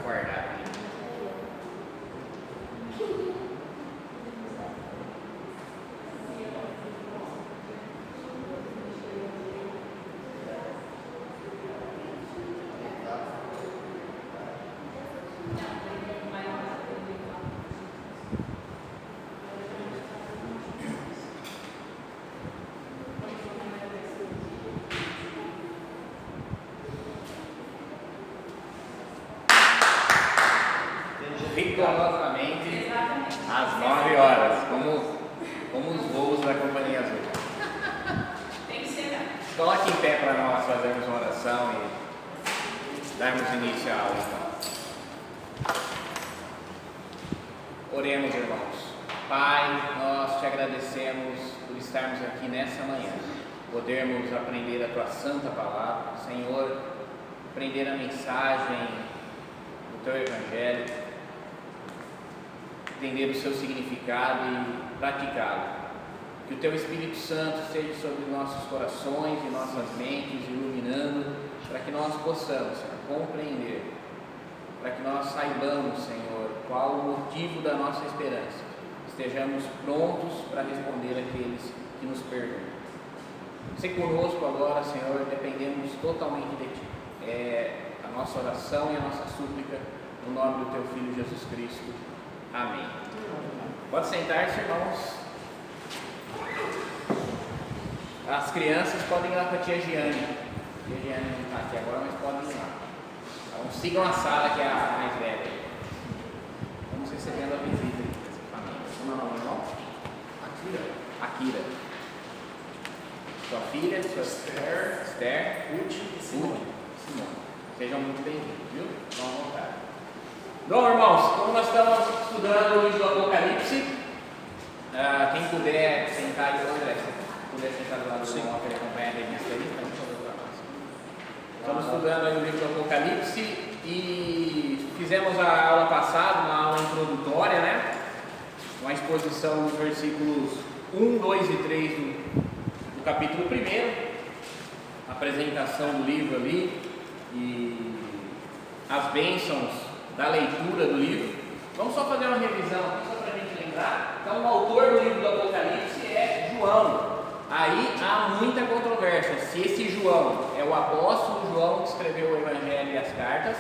guardado aqui. Rigorosamente às 9 horas, como os voos da Companhia Azul. Tem que ser. Coloque em pé para nós fazermos uma oração e darmos início à aula. Então. Oremos, irmãos. Pai, nós te agradecemos por estarmos aqui nessa manhã, podermos aprender a tua santa palavra, Senhor, aprender a mensagem do teu evangelho, entender o seu significado e praticá-lo. Que o teu Espírito Santo esteja sobre nossos corações e nossas mentes, iluminando, para que nós possamos, Senhor, compreender, para que nós saibamos, Senhor, qual o motivo da nossa esperança, estejamos prontos para responder àqueles que nos perguntam. Se conosco agora, Senhor, dependemos totalmente de Ti. É a nossa oração e a nossa súplica, no nome do Teu Filho Jesus Cristo. Amém. Pode sentar-se, irmãos. As crianças podem ir lá para a tia Giane. A tia Giane não está aqui agora, mas podem ir lá. Então sigam a sala, que é a mais velha. Vamos recebendo a visita dessa família. Como é o nome do irmão? Akira. Sua filha, sua Esther, Ruth e Simone. Sejam muito bem-vindos, viu? Vão à vontade. Bom, irmãos, como nós estamos estudando o livro do Apocalipse, quem puder sentar aí, André, se puder sentar do lado do irmão para ele acompanhar a revista aí, para a gente fazer outra coisa. Estamos estudando aí o livro do Apocalipse e fizemos a aula passada, uma aula introdutória, né? Uma exposição dos versículos 1, 2 e 3 do capítulo 1, apresentação do livro ali e as bênçãos da leitura do livro. Vamos só fazer uma revisão aqui, só para a gente lembrar. Então, o autor do livro do Apocalipse é João. Aí há muita controvérsia se esse João é o apóstolo João que escreveu o Evangelho e as cartas,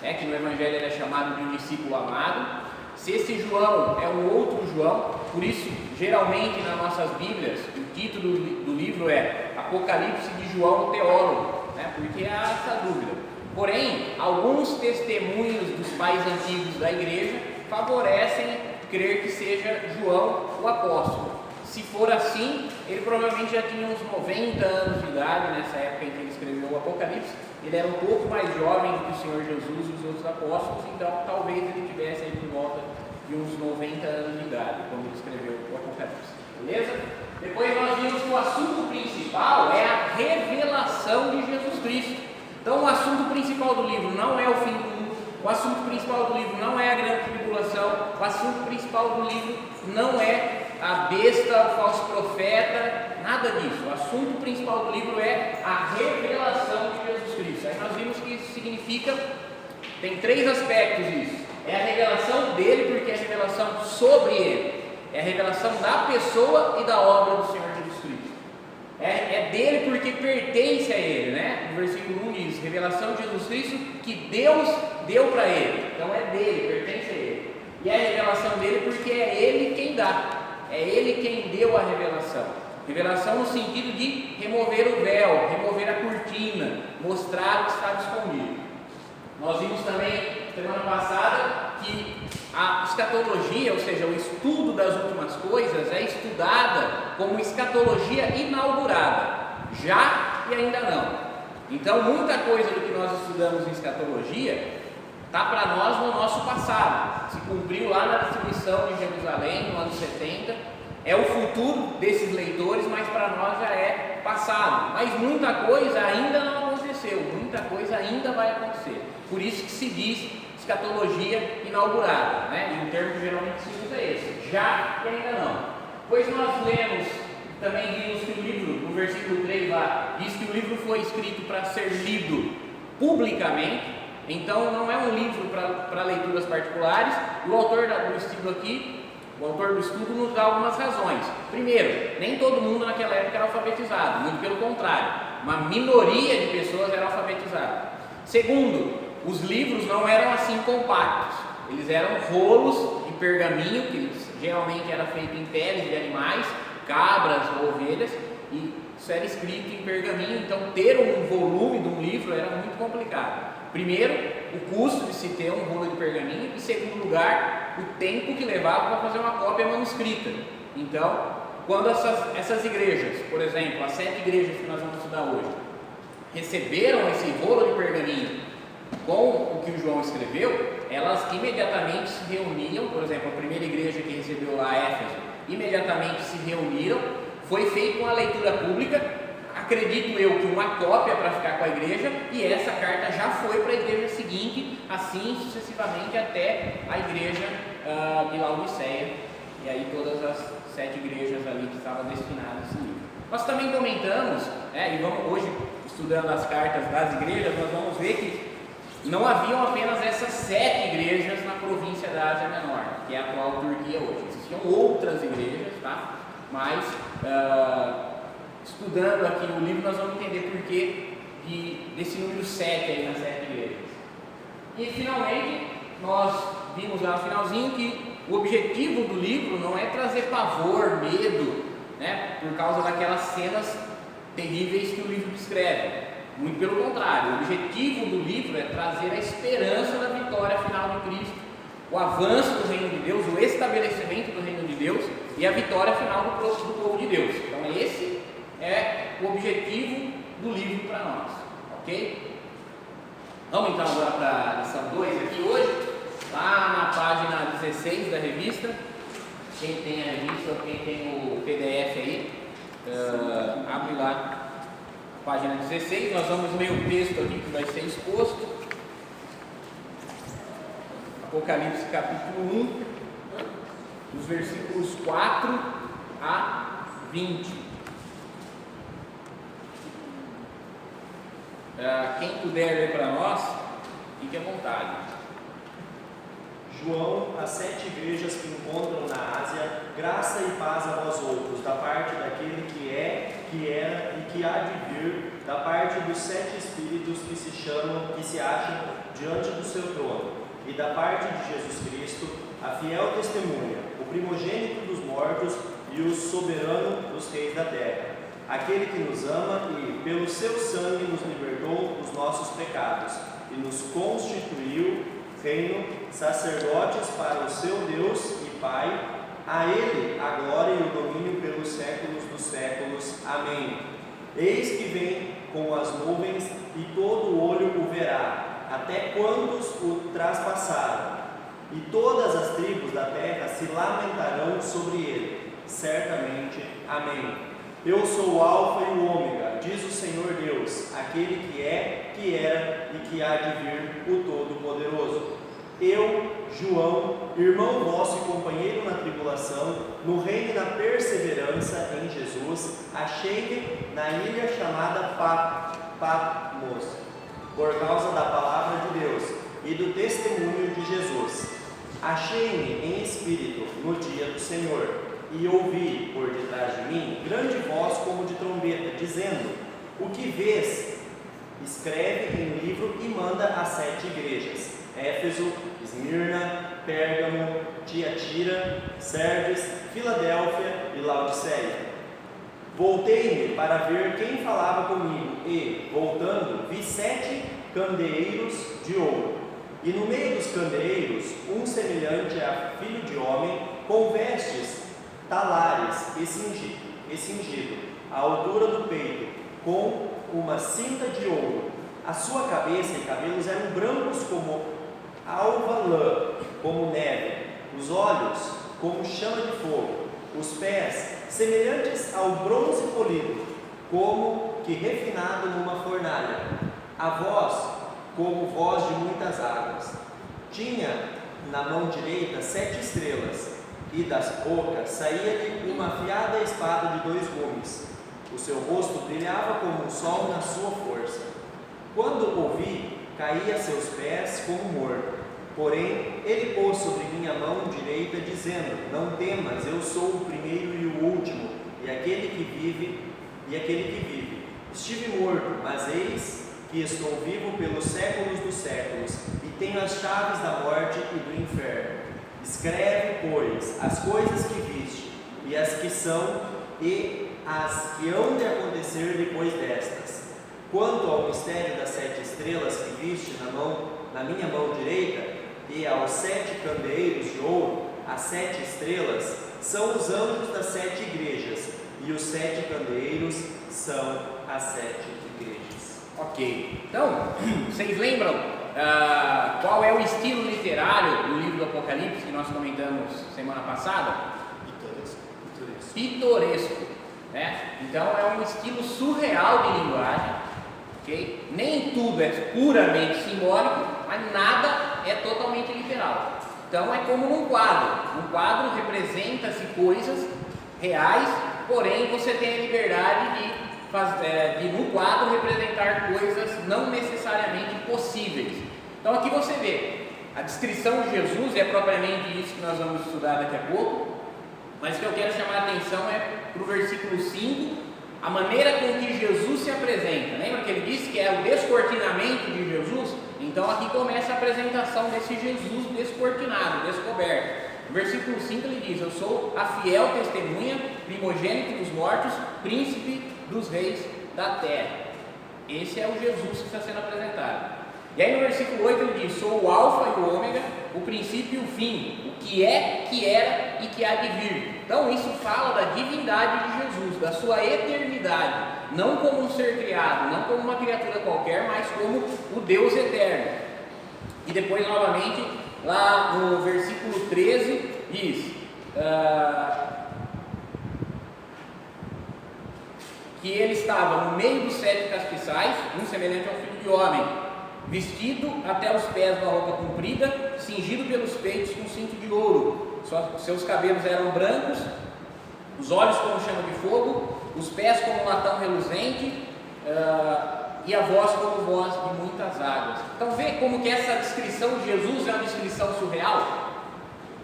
que no Evangelho ele é chamado de um discípulo amado, se esse João é um outro João. Por isso, geralmente nas nossas Bíblias, o título do livro é Apocalipse de João o Teólogo, porque há essa dúvida. Porém, alguns testemunhos dos pais antigos da igreja favorecem crer que seja João o apóstolo. Se for assim, ele provavelmente já tinha uns 90 anos de idade nessa época em que ele escreveu o Apocalipse. Ele era um pouco mais jovem do que o Senhor Jesus e os outros apóstolos, então talvez ele tivesse aí por volta de uns 90 anos de idade quando ele escreveu o Apocalipse. Beleza? Depois nós vimos que o assunto principal é a revelação de Jesus Cristo. Então o assunto principal do livro não é o fim do mundo, o assunto principal do livro não é a grande tribulação, o assunto principal do livro não é a besta, o falso profeta, nada disso. O assunto principal do livro é a revelação de Jesus Cristo. Aí nós vimos que isso significa, tem 3 aspectos isso. É a revelação dele, porque é a revelação sobre ele, é a revelação da pessoa e da obra do Senhor Jesus Cristo. É dele porque pertence a ele, né? No versículo 1 diz, revelação de Jesus Cristo que Deus deu para ele. Então é dele, pertence a ele. E é a revelação dele porque é ele quem dá. É ele quem deu a revelação. Revelação no sentido de remover o véu, remover a cortina, mostrar o que estava escondido. Nós vimos também, semana passada, que a escatologia, ou seja, o estudo das últimas coisas, é estudada como escatologia inaugurada, já e ainda não. Então, muita coisa do que nós estudamos em escatologia está para nós no nosso passado, se cumpriu lá na destruição de Jerusalém no ano 70, é o futuro desses leitores, mas para nós já é passado. Mas muita coisa ainda não aconteceu, muita coisa ainda vai acontecer. Por isso que se diz escatologia inaugurada, né? E o termo que geralmente se usa é esse, já e ainda não. Pois nós lemos, também vimos que o livro, no versículo 3 lá, diz que o livro foi escrito para ser lido publicamente, Então não é um livro para leituras particulares. O autor do estudo aqui, o autor do estudo nos dá algumas razões. Primeiro, nem todo mundo naquela época era alfabetizado, muito pelo contrário, uma minoria de pessoas era alfabetizada. Segundo, os livros não eram assim compactos, eles eram rolos de pergaminho, que geralmente era feito em peles de animais, cabras ou ovelhas, e isso era escrito em pergaminho, então ter um volume de um livro era muito complicado. Primeiro, o custo de se ter um rolo de pergaminho, e segundo lugar, o tempo que levava para fazer uma cópia manuscrita. Então, quando essas igrejas, por exemplo, as 7 igrejas que nós vamos estudar hoje, receberam esse rolo de pergaminho com o que o João escreveu, elas imediatamente se reuniam. Por exemplo, a primeira igreja que recebeu lá, Éfeso, imediatamente se reuniram, foi feita uma leitura pública, acredito eu que uma cópia para ficar com a igreja, e essa carta já foi para a igreja seguinte, assim sucessivamente até a igreja de Laodiceia, e aí todas as 7 igrejas ali que estavam destinadas a esse livro. Nós também comentamos, e vamos hoje, estudando as cartas das igrejas, nós vamos ver que não haviam apenas essas 7 igrejas na província da Ásia Menor, que é a atual Turquia hoje. Existiam outras igrejas, tá? Mas estudando aqui o livro, nós vamos entender por que desse número 7 aí nas 7 igrejas. E finalmente, nós vimos lá no finalzinho que o objetivo do livro não é trazer pavor, medo, né, por causa daquelas cenas terríveis que o livro descreve. Muito pelo contrário, o objetivo do livro é trazer a esperança da vitória final de Cristo, o avanço do reino de Deus, o estabelecimento do reino de Deus e a vitória final do povo de Deus. Então esse é o objetivo do livro para nós, ok? Vamos então agora para a lição 2 aqui hoje, lá na página 16 da revista. Quem tem a revista ou quem tem o PDF aí, abre lá. Página 16, nós vamos ler o texto aqui que vai ser exposto. Apocalipse capítulo 1, dos versículos 4 a 20. Quem puder ler para nós, fique à vontade. João, as 7 igrejas que encontram na Ásia, graça e paz a vós outros, da parte daquele que é, que era e que há de vir, da parte dos 7 espíritos que se acham diante do seu trono, e da parte de Jesus Cristo, a fiel testemunha, o primogênito dos mortos e o soberano dos reis da terra, aquele que nos ama e, pelo seu sangue, nos libertou dos nossos pecados e nos constituiu reino, sacerdotes para o seu Deus e Pai. A Ele a glória e o domínio pelos séculos dos séculos. Amém. Eis que vem com as nuvens e todo olho o verá, até quantos o traspassaram, e todas as tribos da terra se lamentarão sobre ele. Certamente. Amém. Eu sou o Alfa e o Ômega, diz o Senhor Deus, aquele que é, que era e que há de vir, o Todo-Poderoso. Eu, João, irmão vosso e companheiro na tribulação, no reino e na perseverança em Jesus, achei-me na ilha chamada Patmos, por causa da palavra de Deus e do testemunho de Jesus. Achei-me em espírito no dia do Senhor, e ouvi por detrás de mim grande voz como de trombeta, dizendo: o que vês, escreve em livro e manda às 7 igrejas: Éfeso, Esmirna, Pérgamo, Tiatira, Sardes, Filadélfia e Laodiceia. Voltei-me para ver quem falava comigo e, voltando, vi 7 candeeiros de ouro. E no meio dos candeeiros, um semelhante a filho de homem, com vestes talares e cingido, à altura do peito, com uma cinta de ouro. A sua cabeça e cabelos eram brancos como alva lã, como neve, os olhos como chama de fogo, os pés semelhantes ao bronze polido, como que refinado numa fornalha, a voz como voz de muitas águas. Tinha na mão direita 7 estrelas, e das bocas saía-lhe uma afiada espada de 2 gumes. O seu rosto brilhava como o sol na sua força. Quando ouvi, caí a seus pés como morto. Porém, ele pôs sobre minha mão direita, dizendo: não temas, eu sou o primeiro e o último, e aquele que vive. Estive morto, mas eis que estou vivo pelos séculos dos séculos, e tenho as chaves da morte e do inferno. Escreve, pois, as coisas que viste, e as que são, e as que hão de acontecer depois destas. Quanto ao mistério das 7 estrelas que viste na minha mão direita, e aos 7 candeeiros de ouro, as 7 estrelas são os anjos das 7 igrejas, e os 7 candeeiros são as 7 igrejas. Ok, então, vocês lembram qual é o estilo literário do livro do Apocalipse que nós comentamos semana passada? Pitoresco, né? Então é um estilo surreal de linguagem, ok? Nem tudo é puramente simbólico, mas nada é totalmente literal. Então é como num quadro. Um quadro representa-se coisas reais, porém você tem a liberdade de no quadro representar coisas não necessariamente possíveis. Então aqui você vê a descrição de Jesus, é propriamente isso que nós vamos estudar daqui a pouco, mas o que eu quero chamar a atenção é para o versículo 5, a maneira com que Jesus se apresenta. Lembra que ele disse que é o descortinamento de Jesus? Então aqui começa a apresentação desse Jesus descortinado, descoberto. No versículo 5 ele diz: eu sou a fiel testemunha, primogênito dos mortos, príncipe dos reis da terra. Esse é o Jesus que está sendo apresentado. E aí no versículo 8 ele diz: sou o alfa e o ômega, o princípio e o fim, o que é, que era e que há de vir. Então isso fala da divindade de Jesus, da sua eternidade, não como um ser criado, não como uma criatura qualquer, mas como o Deus eterno. E depois novamente, lá no versículo 13, diz que ele estava no meio dos 7 castiçais, um semelhante ao Filho de Homem, vestido até os pés da roupa comprida, cingido pelos peitos com cinto de ouro. Seus cabelos eram brancos, os olhos como chama de fogo, os pés como latão reluzente, e a voz como voz de muitas águas. Então vê como que essa descrição de Jesus é uma descrição surreal.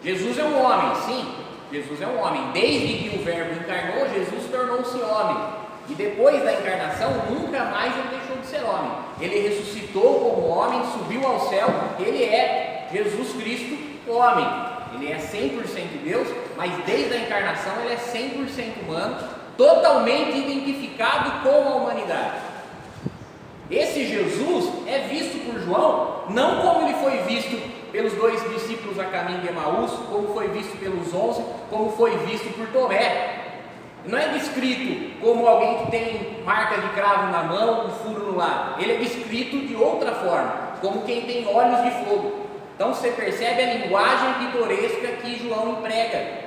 Jesus é um homem, sim, Jesus é um homem. Desde que o Verbo encarnou, Jesus tornou-se homem. E depois da encarnação, nunca mais ele deixou de ser homem. Ele ressuscitou como homem, subiu ao céu. Ele é Jesus Cristo, homem. Ele é 100% Deus, mas desde a encarnação ele é 100% humano, totalmente identificado com a humanidade. Esse Jesus é visto por João, não como ele foi visto pelos 2 discípulos a caminho de Emaús, como foi visto pelos 11, como foi visto por Tomé. Não é descrito como alguém que tem marca de cravo na mão, um furo no lado. Ele é descrito de outra forma, como quem tem olhos de fogo. Então você percebe a linguagem pitoresca que João emprega.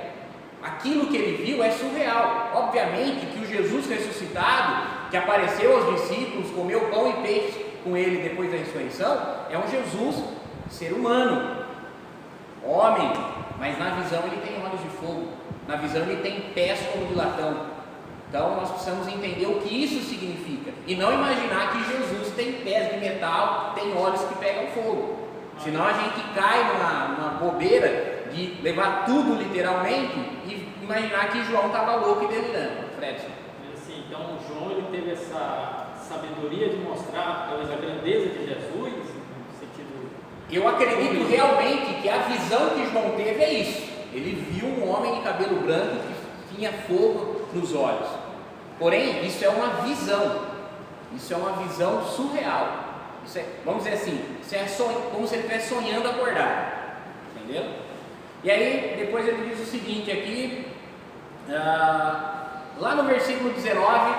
Aquilo que ele viu é surreal. Obviamente que o Jesus ressuscitado, que apareceu aos discípulos, comeu pão e peixe com ele depois da ressurreição, é um Jesus ser humano, homem, mas na visão ele tem olhos de fogo, na visão ele tem pés como de latão. Então nós precisamos entender o que isso significa e não imaginar que Jesus tem pés de metal, tem olhos que pegam fogo. Senão a gente cai numa bobeira de levar tudo literalmente e imaginar que João estava louco e delirando. Fredson. Assim, então João ele teve essa sabedoria de mostrar talvez a grandeza de Jesus, no sentido... Eu acredito realmente que a visão que João teve é isso. Ele viu um homem de cabelo branco que tinha fogo nos olhos. Porém, isso é uma visão. Isso é uma visão surreal. Isso é, vamos dizer assim, isso é como se ele estivesse sonhando acordar. Entendeu? E aí, depois ele diz o seguinte aqui, lá no versículo 19,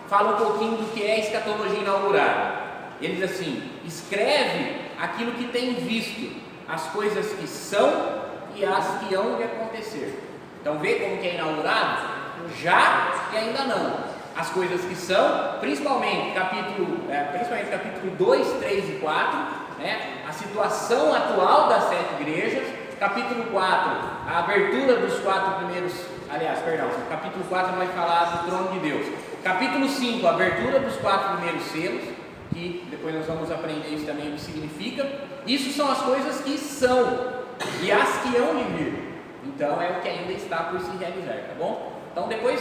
fala um pouquinho do que é a escatologia inaugurada. Ele diz assim: escreve aquilo que tem visto, as coisas que são e as que hão de acontecer. Então vê como que é inaugurado? Já e ainda não. As coisas que são, principalmente capítulo 2, 3 e 4, né? A situação atual das 7 igrejas. Capítulo 4, a abertura dos 4 primeiros, capítulo 4 vai falar do trono de Deus. Capítulo 5, a abertura dos 4 primeiros selos. que depois nós vamos aprender isso também, o que significa. Isso são as coisas que são e as que hão de vir. Então é o que ainda está por se realizar, tá bom? Então depois,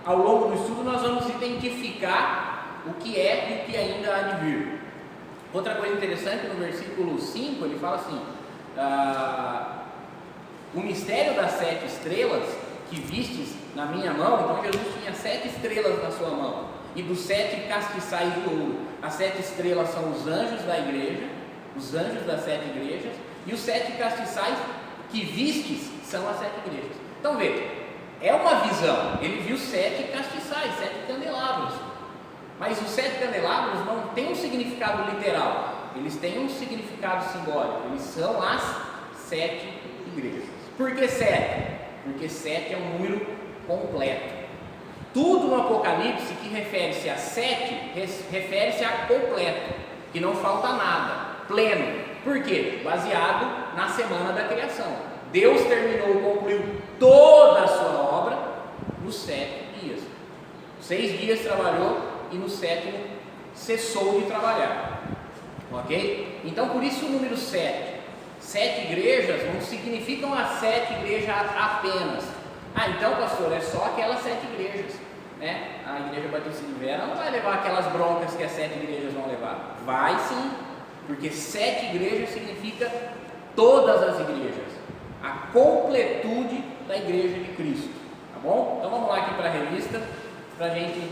ao longo do estudo, nós vamos identificar o que é e o que ainda há de vir. Outra coisa interessante, no versículo 5, ele fala assim: o mistério das 7 estrelas que vistes na minha mão. Então Jesus tinha 7 estrelas na sua mão, e dos 7 castiçais de ouro. As 7 estrelas são os anjos da igreja, os anjos das 7 igrejas, e os 7 castiçais que vistes são as 7 igrejas. Então veja, é uma visão. Ele viu 7 castiçais, 7 candelabros, mas os 7 candelabros não têm um significado literal, eles têm um significado simbólico. Eles são as 7 igrejas. Por que 7? Porque 7 é um número completo. Tudo no Apocalipse que refere-se a 7, refere-se a completo, que não falta nada, pleno. Por quê? Baseado na semana da criação. Deus terminou, concluiu toda a sua obra nos 7 dias. 6 dias trabalhou e no 7º cessou de trabalhar. Ok? Então por isso o número 7. 7 igrejas não significam as 7 igrejas apenas. Então pastor, é só aquelas 7 igrejas, né? A igreja Batista de Vera não vai levar aquelas broncas que as 7 igrejas vão levar. Vai sim, porque 7 igrejas significa todas as igrejas, a completude da igreja de Cristo, tá bom? Então vamos lá aqui para a revista, para a gente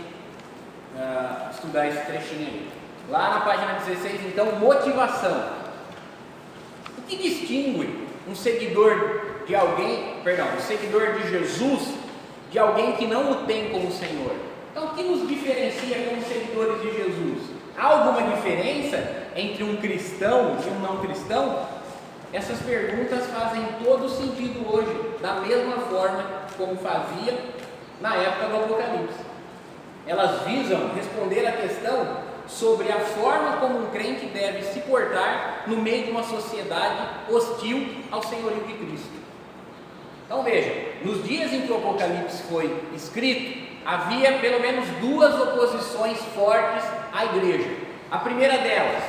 estudar esse trechinho aí. Lá na página 16, então, motivação. O que distingue um seguidor de alguém, um seguidor de Jesus, de alguém que não o tem como Senhor? Então, o que nos diferencia como seguidores de Jesus? Há alguma diferença entre um cristão e um não cristão? Essas perguntas fazem todo sentido hoje, da mesma forma como fazia na época do Apocalipse. Elas visam responder a questão sobre a forma como um crente deve se portar no meio de uma sociedade hostil ao senhorio de Cristo. Então veja, nos dias em que o Apocalipse foi escrito, havia pelo menos 2 oposições fortes à igreja. A primeira delas,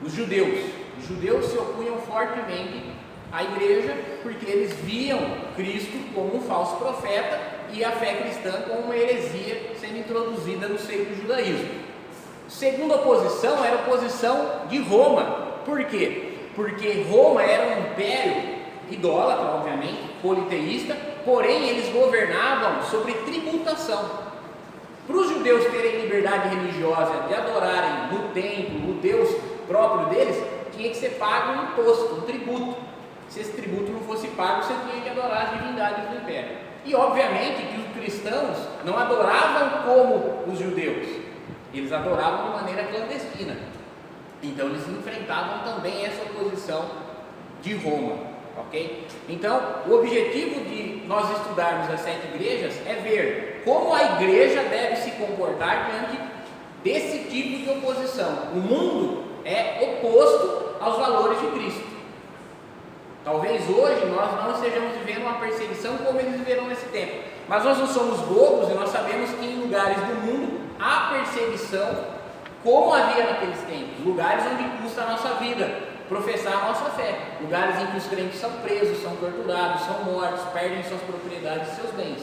os judeus. Os judeus se opunham fortemente à igreja porque eles viam Cristo como um falso profeta e a fé cristã como uma heresia sendo introduzida no seio do judaísmo. Segunda oposição era a oposição de Roma. Por quê? Porque Roma era um império idólatra, obviamente, politeísta, porém eles governavam sobre tributação. Para os judeus terem liberdade religiosa de adorarem no templo o Deus próprio deles, tinha que ser pago um imposto, um tributo. Se esse tributo não fosse pago, você tinha que adorar as divindades do império. E obviamente que os cristãos não adoravam como os judeus, eles adoravam de maneira clandestina. Então eles enfrentavam também essa oposição de Roma, ok? Então o objetivo de nós estudarmos as 7 igrejas é ver como a igreja deve se comportar diante desse tipo de oposição. O mundo é oposto aos valores de Cristo. Talvez hoje nós não estejamos vivendo uma perseguição como eles viveram nesse tempo, mas nós não somos bobos e nós sabemos que em lugares do mundo há perseguição como havia naqueles tempos, lugares onde custa a nossa vida professar a nossa fé, lugares em que os crentes são presos, são torturados, são mortos, perdem suas propriedades e seus bens.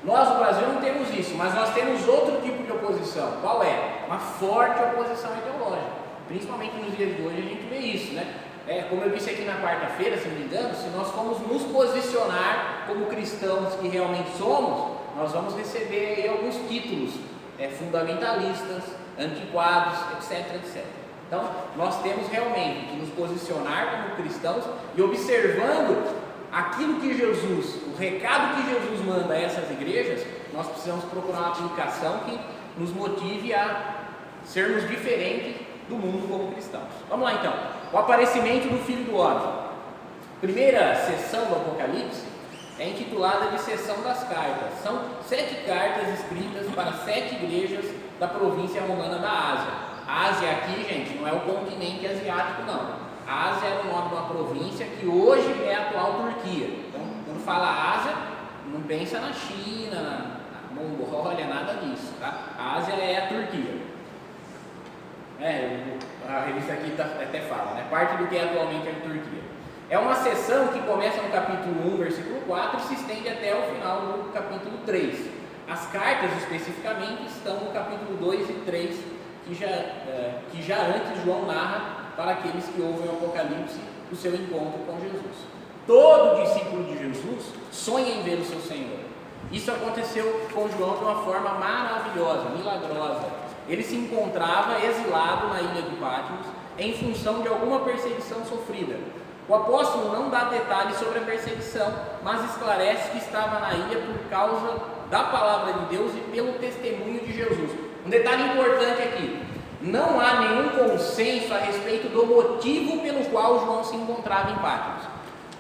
Nós no Brasil não temos isso, mas nós temos outro tipo de oposição. Qual é? Uma forte oposição ideológica, principalmente nos dias de hoje a gente vê isso, né? Como eu disse aqui na quarta-feira, se não me engano, se nós formos nos posicionar como cristãos que realmente somos, nós vamos receber aí alguns títulos fundamentalistas, antiquados, etc, etc. Então, nós temos realmente que nos posicionar como cristãos e observando aquilo que Jesus, o recado que Jesus manda a essas igrejas, nós precisamos procurar uma aplicação que nos motive a sermos diferentes do mundo como cristãos. Vamos lá então, o aparecimento do Filho do Homem. Primeira sessão do Apocalipse é intitulada de Sessão das Cartas. São 7 cartas escritas para 7 igrejas da província romana da Ásia. A Ásia aqui, gente, não é o continente asiático, não. A Ásia era o nome de uma província que hoje é a atual Turquia. Então, quando fala Ásia, não pensa na China, na Mongólia, nada disso, tá? A Ásia é a Turquia. A revista aqui até fala, né? Parte do que é atualmente a liturgia. É uma sessão que começa no capítulo 1, versículo 4 e se estende até o final do capítulo 3. As cartas, especificamente, estão no capítulo 2 e 3, que já antes João narra para aqueles que ouvem o Apocalipse o seu encontro com Jesus. Todo discípulo de Jesus sonha em ver o seu Senhor. Isso aconteceu com João de uma forma maravilhosa, milagrosa. Ele se encontrava exilado na ilha de Patmos em função de alguma perseguição sofrida. O apóstolo não dá detalhes sobre a perseguição, mas esclarece que estava na ilha por causa da palavra de Deus e pelo testemunho de Jesus. Um detalhe importante aqui: não há nenhum consenso a respeito do motivo pelo qual João se encontrava em Patmos.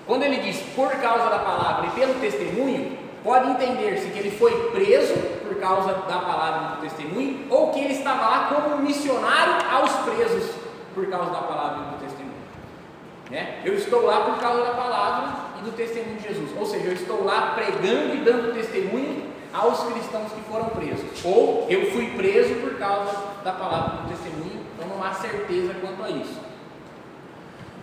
Quando ele diz por causa da palavra e pelo testemunho, pode entender-se que ele foi preso por causa da palavra e do testemunho, ou que ele estava lá como um missionário aos presos por causa da palavra e do testemunho. Eu estou lá por causa da palavra e do testemunho de Jesus, ou seja, eu estou lá pregando e dando testemunho aos cristãos que foram presos, ou eu fui preso por causa da palavra e do testemunho, então não há certeza quanto a isso.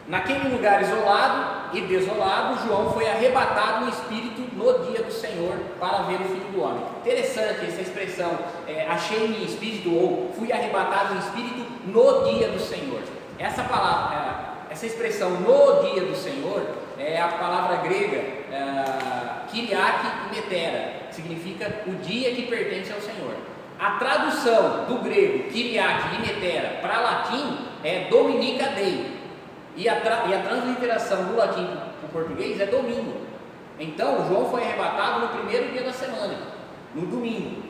Naquele lugar isolado e desolado, João foi arrebatado no Espírito no dia do Senhor para ver o Filho do Homem. Interessante essa expressão, achei-me em Espírito, ou fui arrebatado em Espírito no dia do Senhor. Essa palavra, essa expressão no dia do Senhor, é a palavra grega Kyriake e Metera, que significa o dia que pertence ao Senhor. A tradução do grego Kyriake e Metera para latim é Dominica Dei. E a transliteração do latim para o português é domingo. Então, João foi arrebatado no primeiro dia da semana, no domingo,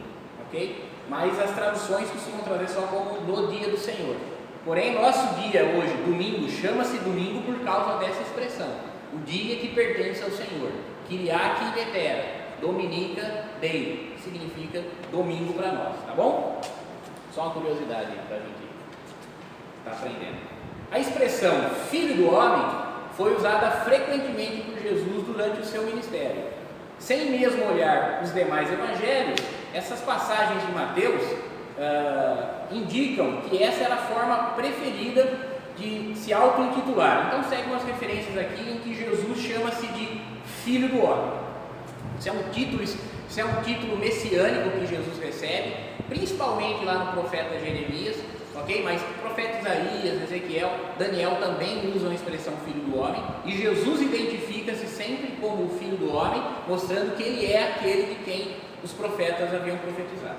ok? Mas as traduções costumam trazer só como no dia do Senhor. Porém, nosso dia hoje, domingo, chama-se domingo por causa dessa expressão. O dia que pertence ao Senhor. Kyriake e Metera, Dominica Dei, que significa domingo para nós, tá bom? Só uma curiosidade para a gente estar aprendendo. A expressão Filho do Homem foi usada frequentemente por Jesus durante o seu ministério. Sem mesmo olhar os demais evangelhos, essas passagens de Mateus indicam que essa era a forma preferida de se auto-intitular. Então segue umas referências aqui em que Jesus chama-se de Filho do Homem. Isso é um título messiânico que Jesus recebe, principalmente lá no profeta Jeremias. Ok? Mas o profeta Isaías, Ezequiel, Daniel também usam a expressão Filho do Homem, e Jesus identifica-se sempre como o Filho do Homem, mostrando que ele é aquele de quem os profetas haviam profetizado.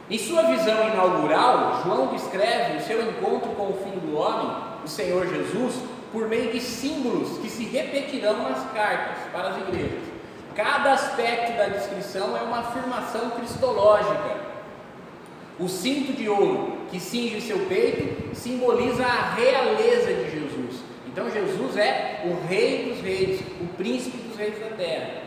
Em sua visão inaugural, João descreve o seu encontro com o Filho do Homem, o Senhor Jesus, por meio de símbolos que se repetirão nas cartas para as igrejas. Cada aspecto da descrição é uma afirmação cristológica. O cinto de ouro que cinge seu peito simboliza a realeza de Jesus. Então Jesus é o Rei dos Reis, o Príncipe dos Reis da Terra.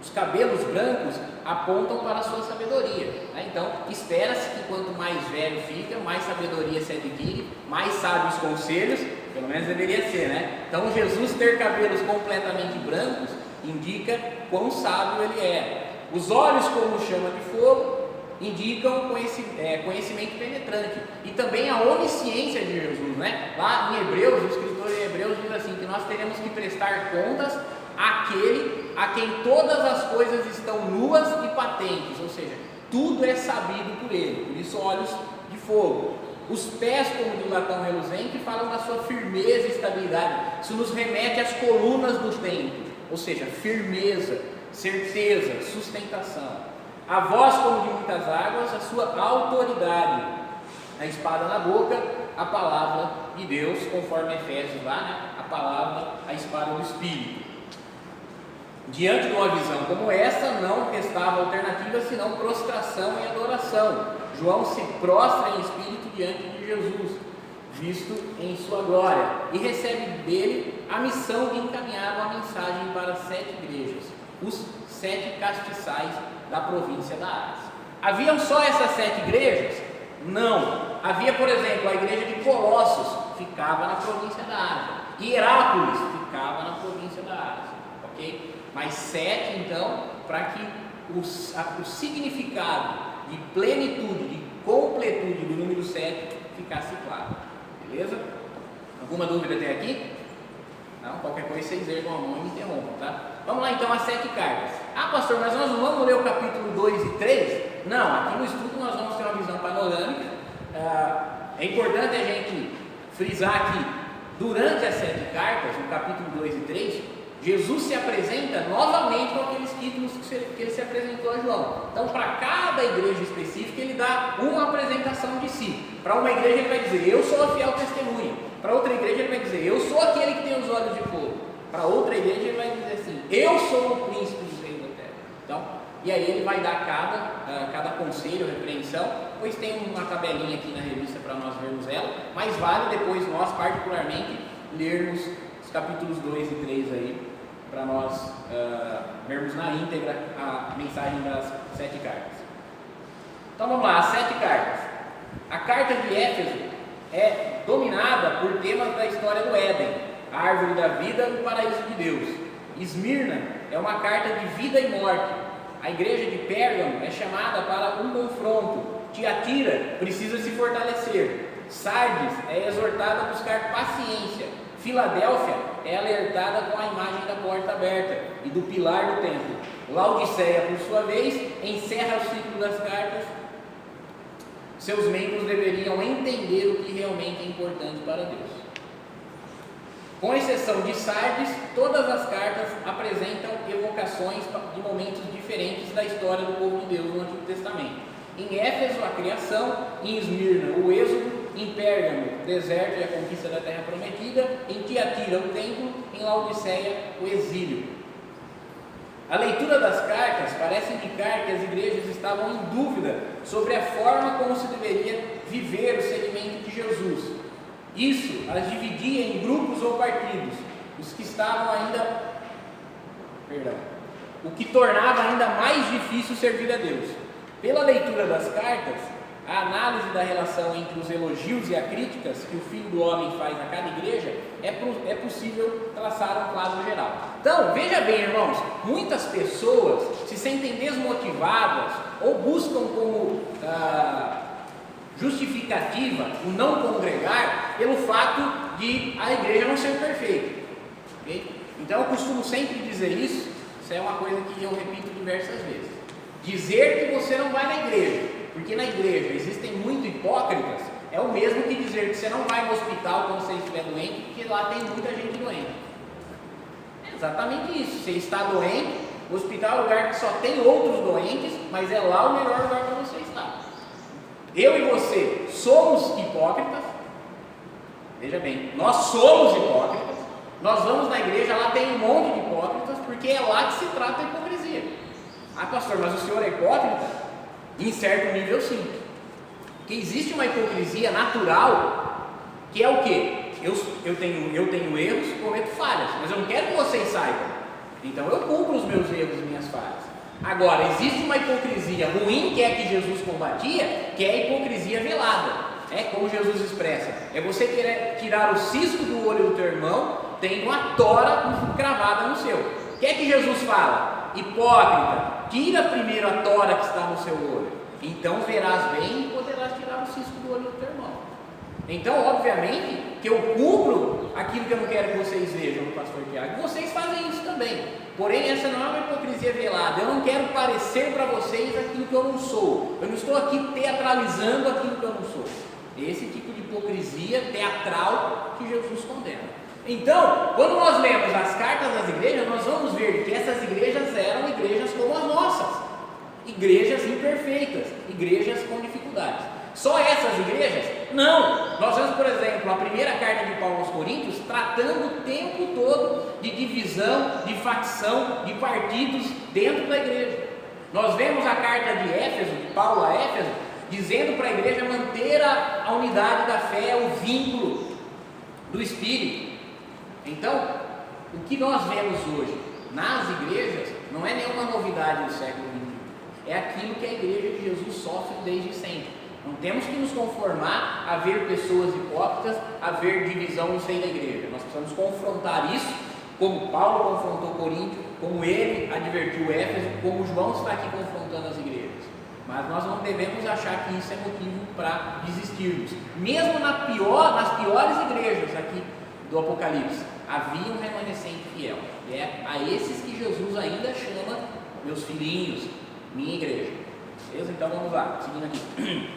Os cabelos brancos apontam para a sua sabedoria. Então espera-se que quanto mais velho fica, mais sabedoria se adquire, mais sábios conselhos, pelo menos deveria ser, né? Então Jesus ter cabelos completamente brancos indica quão sábio ele é. Os olhos como chama de fogo indicam conhecimento penetrante e também a onisciência de Jesus, né? Lá em Hebreus, o escritor em Hebreus diz assim, que nós teremos que prestar contas àquele a quem todas as coisas estão nuas e patentes, ou seja, tudo é sabido por ele, por isso olhos de fogo. Os pés, como de latão reluzente, falam da sua firmeza e estabilidade. Isso nos remete às colunas do templo, ou seja, firmeza, certeza, sustentação. A voz como de muitas águas, a sua autoridade. A espada na boca, a palavra de Deus, conforme Efésios lá, né? A palavra, a espada do Espírito. Diante de uma visão como essa, não restava alternativa senão prostração e adoração. João se prostra em espírito diante de Jesus, visto em sua glória, e recebe dele a missão de encaminhar uma mensagem para 7 igrejas, os 7 castiçais da província da Ásia. Haviam só essas 7 igrejas? Não. Havia, por exemplo, a igreja de Colossos, ficava na província da Ásia. Hierápolis ficava na província da Ásia. Ok? Mas 7, então, para que o significado de plenitude, de completude do número 7 ficasse claro. Beleza? Alguma dúvida até aqui? Não? Qualquer coisa vocês ergam a mão e me interrompam, tá? Vamos lá então às 7 cartas. Ah, pastor, mas nós não vamos ler o capítulo 2 e 3? Não, aqui no estudo nós vamos ter uma visão panorâmica. É importante a gente frisar que durante as 7 cartas, no capítulo 2 e 3, Jesus se apresenta novamente com aqueles títulos que ele se apresentou a João. Então, para cada igreja específica, ele dá uma apresentação de si. Para uma igreja, ele vai dizer: eu sou a fiel testemunha. Para outra igreja, ele vai dizer: eu sou aquele que tem os olhos de fogo. Para outra igreja, ele vai dizer assim: eu sou o príncipe dos reis da terra. Então, e aí ele vai dar cada conselho, repreensão. Depois tem uma tabelinha aqui na revista para nós vermos ela, mas vale depois nós, particularmente, lermos os capítulos 2 e 3 aí, para nós vermos na íntegra a mensagem das 7 cartas. Então vamos lá, as 7 cartas. A carta de Éfeso é dominada por temas da história do Éden, a árvore da vida e o paraíso de Deus. Esmirna é uma carta de vida e morte. A igreja de Pérgamo é chamada para um confronto. Tiatira precisa se fortalecer. Sardes é exortada a buscar paciência. Filadélfia é alertada com a imagem da porta aberta e do pilar do templo. Laodiceia, por sua vez, encerra o ciclo das cartas. Seus membros deveriam entender o que realmente é importante para Deus. Com exceção de Sardes, todas as cartas apresentam evocações de momentos diferentes da história do povo de Deus no Antigo Testamento. Em Éfeso, a criação; em Esmirna, o êxodo; em Pérgamo, o deserto e a conquista da terra prometida; em Tiatira, o templo; em Laodiceia, o exílio. A leitura das cartas parece indicar que as igrejas estavam em dúvida sobre a forma como se deveria viver o seguimento de Jesus. Isso as dividia em grupos ou partidos, os que estavam ainda, o que tornava ainda mais difícil servir a Deus. Pela leitura das cartas, a análise da relação entre os elogios e as críticas que o Filho do Homem faz a cada igreja, é possível traçar um quadro geral. Então, veja bem, irmãos, muitas pessoas se sentem desmotivadas ou buscam como justificativa o não congregar pelo fato de a igreja não ser perfeita. Okay? Então, eu costumo sempre dizer isso é uma coisa que eu repito diversas vezes. Dizer que você não vai na igreja, porque na igreja existem muito hipócritas, é o mesmo que dizer que você não vai no hospital quando você estiver doente, porque lá tem muita gente doente. É exatamente isso. Você está doente, o hospital é um lugar que só tem outros doentes, mas é lá o melhor lugar para você estar. Eu e você somos hipócritas. Veja bem, nós somos hipócritas. Nós vamos na igreja, lá tem um monte de hipócritas, porque é lá que se trata a hipocrisia. Ah, pastor, mas o senhor é hipócrita? Em certo nível, sim. Porque existe uma hipocrisia natural, que é o quê? Eu tenho erros, cometo falhas, mas eu não quero que vocês saibam. Então eu cumpro os meus erros e minhas falhas. Agora, existe uma hipocrisia ruim, que é a que Jesus combatia, que é a hipocrisia velada. É como Jesus expressa: é você querer tirar o cisco do olho do teu irmão, tendo uma tora cravada no seu. O que é que Jesus fala? Hipócrita, tira primeiro a tora que está no seu olho, então verás bem e poderás tirar o cisco do olho do teu irmão. Então, obviamente, que eu cumpro aquilo que eu não quero que vocês vejam no pastor Tiago, e vocês fazem isso também. Porém, essa não é uma hipocrisia velada. Eu não quero parecer para vocês aquilo que eu não sou. Eu não estou aqui teatralizando aquilo que eu não sou. Esse tipo de hipocrisia teatral que Jesus condena. Então, quando nós lemos as cartas das igrejas, nós vamos ver que essas igrejas eram igrejas como as nossas, igrejas imperfeitas, igrejas com dificuldades. Só essas igrejas? Não! Nós vemos, por exemplo, a primeira carta de Paulo aos Coríntios tratando o tempo todo de divisão, de facção, de partidos dentro da igreja. Nós vemos a carta de Éfeso, de Paulo a Éfeso, dizendo para a igreja manter a unidade da fé, o vínculo do Espírito. Então, o que nós vemos hoje nas igrejas não é nenhuma novidade do século XXI. É aquilo que a igreja de Jesus sofre desde sempre. Não temos que nos conformar a ver pessoas hipócritas, a ver divisão no seio da igreja. Nós precisamos confrontar isso, como Paulo confrontou Coríntio, como ele advertiu Éfeso, como João está aqui confrontando as igrejas. mas nós não devemos achar que isso é motivo para desistirmos. Mesmo nas piores igrejas aqui do Apocalipse, havia um remanescente fiel. E é a esses que Jesus ainda chama meus filhinhos, minha igreja. Beleza? Então vamos lá, seguindo aqui.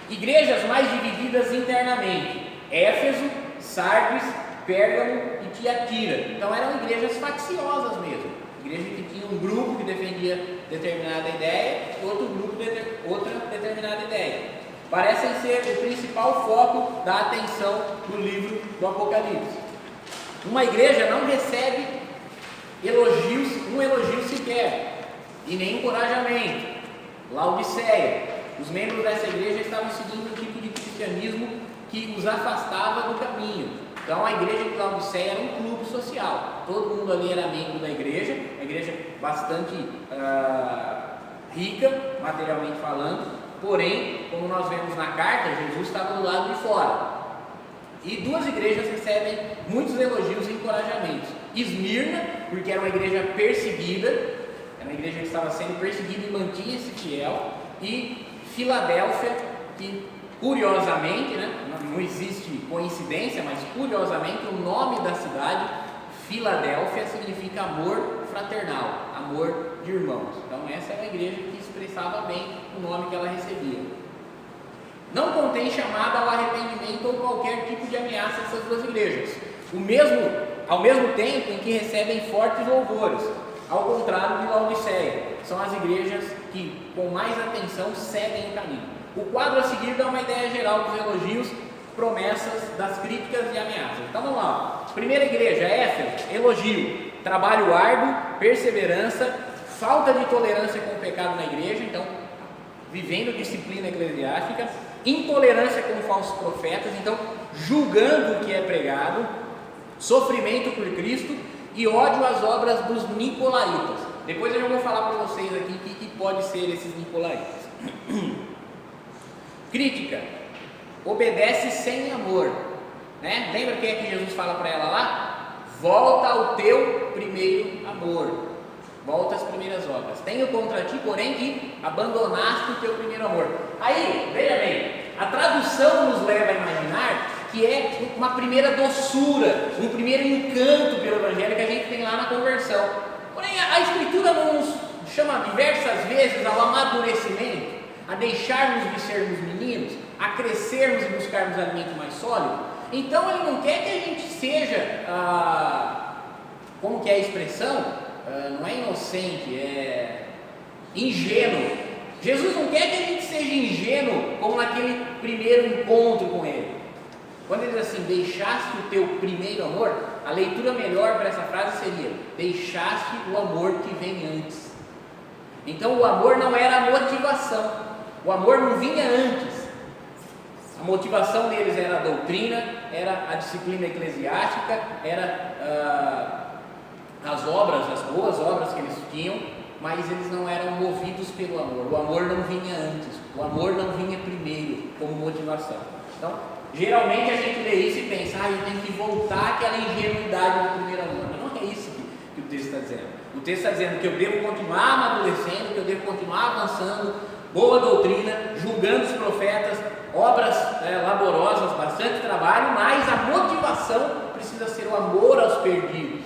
Igrejas mais divididas internamente: Éfeso, Sardes, Pérgamo e Tiatira. Então eram igrejas facciosas mesmo, igreja que tinha um grupo que defendia determinada ideia e outro grupo outra determinada ideia. Parecem ser o principal foco da atenção do livro do Apocalipse. Uma igreja não recebe um elogio sequer e nem encorajamento. Laodiceia: os membros dessa igreja estavam seguindo um tipo de cristianismo que os afastava do caminho. Então a igreja de Laodiceia era um clube social, todo mundo ali era membro da igreja, uma igreja bastante rica, materialmente falando, porém, como nós vemos na carta, Jesus estava do lado de fora. E duas igrejas recebem muitos elogios e encorajamentos: Esmirna, porque era uma igreja perseguida, era uma igreja que estava sendo perseguida e mantinha-se fiel, e Filadélfia, que curiosamente, não existe coincidência, mas curiosamente o nome da cidade, Filadélfia, significa amor fraternal, amor de irmãos. Então essa é uma igreja que expressava bem o nome que ela recebia. Não contém chamada ao arrependimento ou qualquer tipo de ameaça essas duas igrejas, ao mesmo tempo em que recebem fortes louvores, ao contrário de Laodiceia. São as igrejas que com mais atenção seguem o caminho. O quadro a seguir dá uma ideia geral dos elogios, promessas, das críticas e ameaças. Então vamos lá. Primeira igreja, Éfeso: elogio, trabalho árduo, perseverança, falta de tolerância com o pecado na igreja, então vivendo disciplina eclesiástica, intolerância com falsos profetas, então julgando o que é pregado, sofrimento por Cristo e ódio às obras dos nicolaítas. Depois eu já vou falar para vocês aqui o que pode ser esses nicolaítas. Crítica: obedece sem amor, né? Lembra o que é que Jesus fala para ela lá? Volta ao teu primeiro amor, volta às primeiras obras. Tenho contra ti, porém, que abandonaste o teu primeiro amor. Aí, veja bem, a tradução nos leva a imaginar que é uma primeira doçura, um primeiro encanto pelo Evangelho que a gente tem lá na conversão. Porém, a Escritura nos chama diversas vezes ao amadurecimento, a deixarmos de sermos meninos, a crescermos e buscarmos alimento mais sólido. Então Ele não quer que a gente seja, como que é a expressão? Não é inocente, é ingênuo. Jesus não quer que a gente seja ingênuo como naquele primeiro encontro com Ele. Quando Ele diz assim: deixaste o teu primeiro amor, a leitura melhor para essa frase seria: deixaste o amor que vem antes. Então o amor não era a motivação, o amor não vinha antes. A motivação deles era a doutrina, era a disciplina eclesiástica, era as obras, as boas obras que eles tinham, mas eles não eram movidos pelo amor. O amor não vinha antes, o amor não vinha primeiro como motivação. Então, geralmente a gente lê isso e pensa: eu tenho que voltar àquela ingenuidade do primeiro amor. Mas não é isso que o texto está dizendo. O texto está dizendo que eu devo continuar amadurecendo, que eu devo continuar avançando, boa doutrina, julgando os profetas, obras laborosas, bastante trabalho, mas a motivação precisa ser o amor aos perdidos.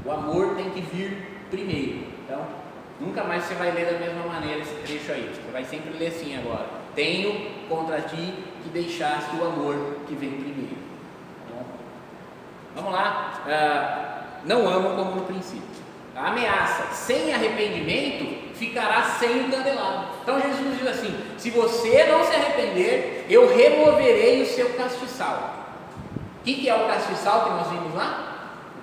O amor tem que vir primeiro. Então, nunca mais você vai ler da mesma maneira esse trecho aí. Você vai sempre ler assim agora: tenho contra ti que deixaste o amor que vem primeiro. Tá bom? Vamos lá. Não amam como no princípio. A ameaça: sem arrependimento ficará sem o candelabro. Então Jesus nos diz assim: se você não se arrepender, eu removerei o seu castiçal. O que é o castiçal que nós vimos lá?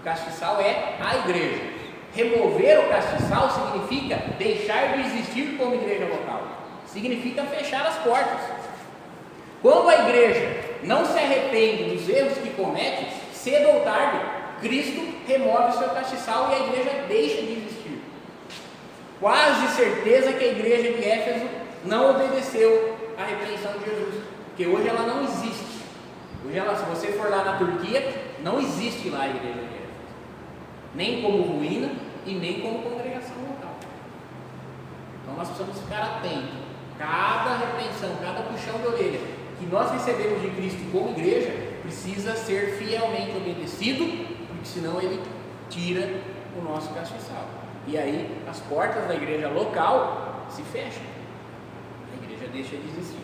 O castiçal é a igreja. Remover o castiçal significa deixar de existir como igreja local, significa fechar as portas. Quando a igreja não se arrepende dos erros que comete, cedo ou tarde, Cristo remove o seu castiçal e a igreja deixa de existir. Quase certeza que a igreja de Éfeso não obedeceu à repreensão de Jesus, porque hoje ela não existe. Hoje ela, se você for lá na Turquia, não existe lá a igreja de Éfeso, nem como ruína e nem como congregação local. nós precisamos ficar atentos. Cada repreensão, cada puxão de orelha que nós recebemos de Cristo como igreja precisa ser fielmente obedecido, porque senão ele tira o nosso castiçal. E aí as portas da igreja local se fecham. A igreja deixa de existir.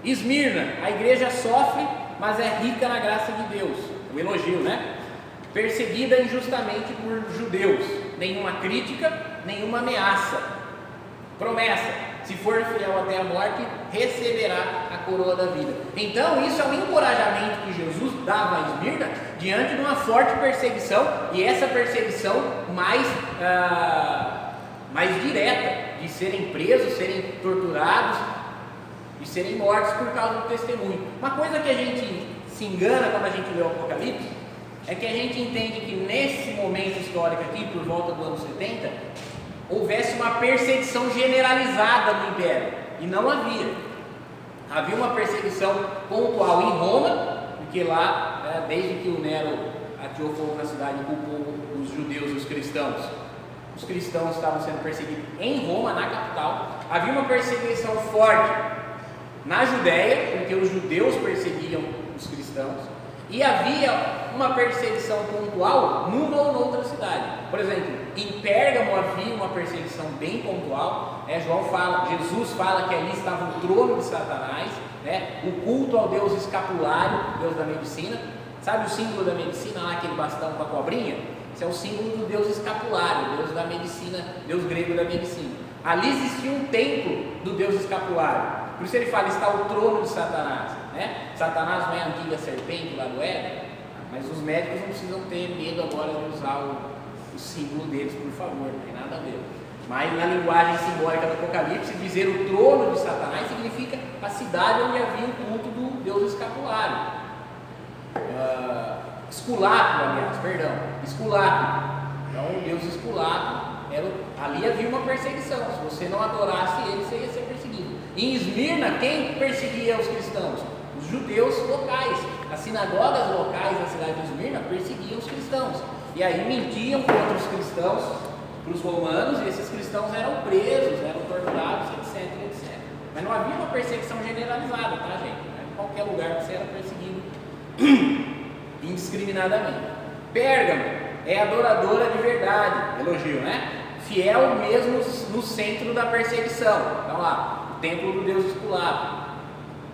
Esmirna, a igreja sofre, mas é rica na graça de Deus. O elogio, né? Perseguida injustamente por judeus. Nenhuma crítica, nenhuma ameaça. Promessa: se for fiel até a morte, receberá a coroa da vida. Então isso é um encorajamento que Jesus dava a Esmirna diante de uma forte perseguição, e essa perseguição mais direta, de serem presos, serem torturados, de serem mortos por causa do testemunho. Uma coisa que a gente se engana quando a gente lê o Apocalipse é que a gente entende que nesse momento histórico aqui, por volta do ano 70, houvesse uma perseguição generalizada no Império, e não havia. Havia uma perseguição pontual em Roma, porque lá, desde que o Nero atirou fogo na cidade e culpou os judeus e os cristãos estavam sendo perseguidos em Roma, na capital. Havia uma perseguição forte na Judéia, porque os judeus perseguiam os cristãos, e havia uma perseguição pontual numa ou noutra cidade. Por exemplo, em Pérgamo havia uma perseguição bem pontual, Jesus fala que ali estava o trono de Satanás, o culto ao deus escapulário, deus da medicina. Sabe o símbolo da medicina lá, aquele bastão com a cobrinha? Esse é o símbolo do deus escapulário, deus da medicina, deus grego da medicina. Ali existia um templo do deus escapulário, por isso ele fala: está o trono de Satanás. Satanás não é a antiga serpente lá do Éden, mas os médicos não precisam ter medo agora de usar o símbolo deles, por favor, não tem nada a ver. Mas na linguagem simbólica do Apocalipse, dizer o trono de Satanás significa a cidade onde havia o culto do deus escapulário. Esculápio. Então o deus Esculápio, ali havia uma perseguição. Se você não adorasse ele, você ia ser perseguido. Em Esmirna, quem perseguia os cristãos? Os judeus locais. As sinagogas locais da cidade de Esmirna perseguiam os cristãos, e aí mentiam contra os cristãos para os romanos, e esses cristãos eram presos, eram torturados, etc. Mas não havia uma perseguição generalizada, tá, gente? Em qualquer lugar que você era perseguido indiscriminadamente. Pérgamo é adoradora de verdade, elogio, né? Fiel mesmo no centro da perseguição. Então lá, o templo do deus Esculápio.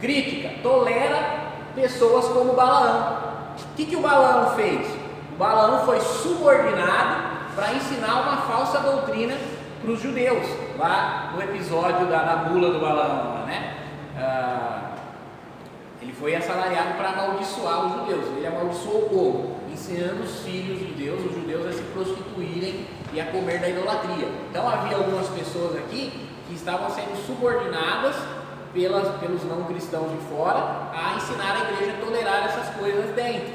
Crítica: tolera pessoas como Balaão. O que o Balaão fez? O Balaão foi subordinado para ensinar uma falsa doutrina para os judeus, lá no episódio da mula do Balaão, lá, né? Ele foi assalariado para amaldiçoar os judeus. Ele amaldiçoou como? Ensinando os filhos de Deus, os judeus, a se prostituírem e a comer da idolatria. Então havia algumas pessoas aqui que estavam sendo subordinadas pelos não cristãos de fora a ensinar a igreja a tolerar essas coisas dentro.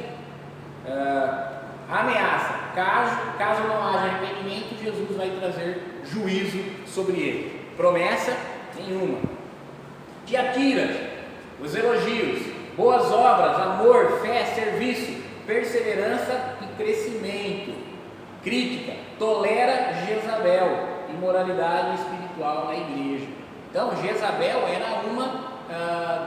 Ameaça: caso não haja arrependimento, Jesus vai trazer juízo sobre ele. Promessa nenhuma. Tiatira, os elogios: boas obras, amor, fé, serviço, perseverança e crescimento. Crítica: tolera Jezabel, imoralidade espiritual na igreja. Então Jezabel era uma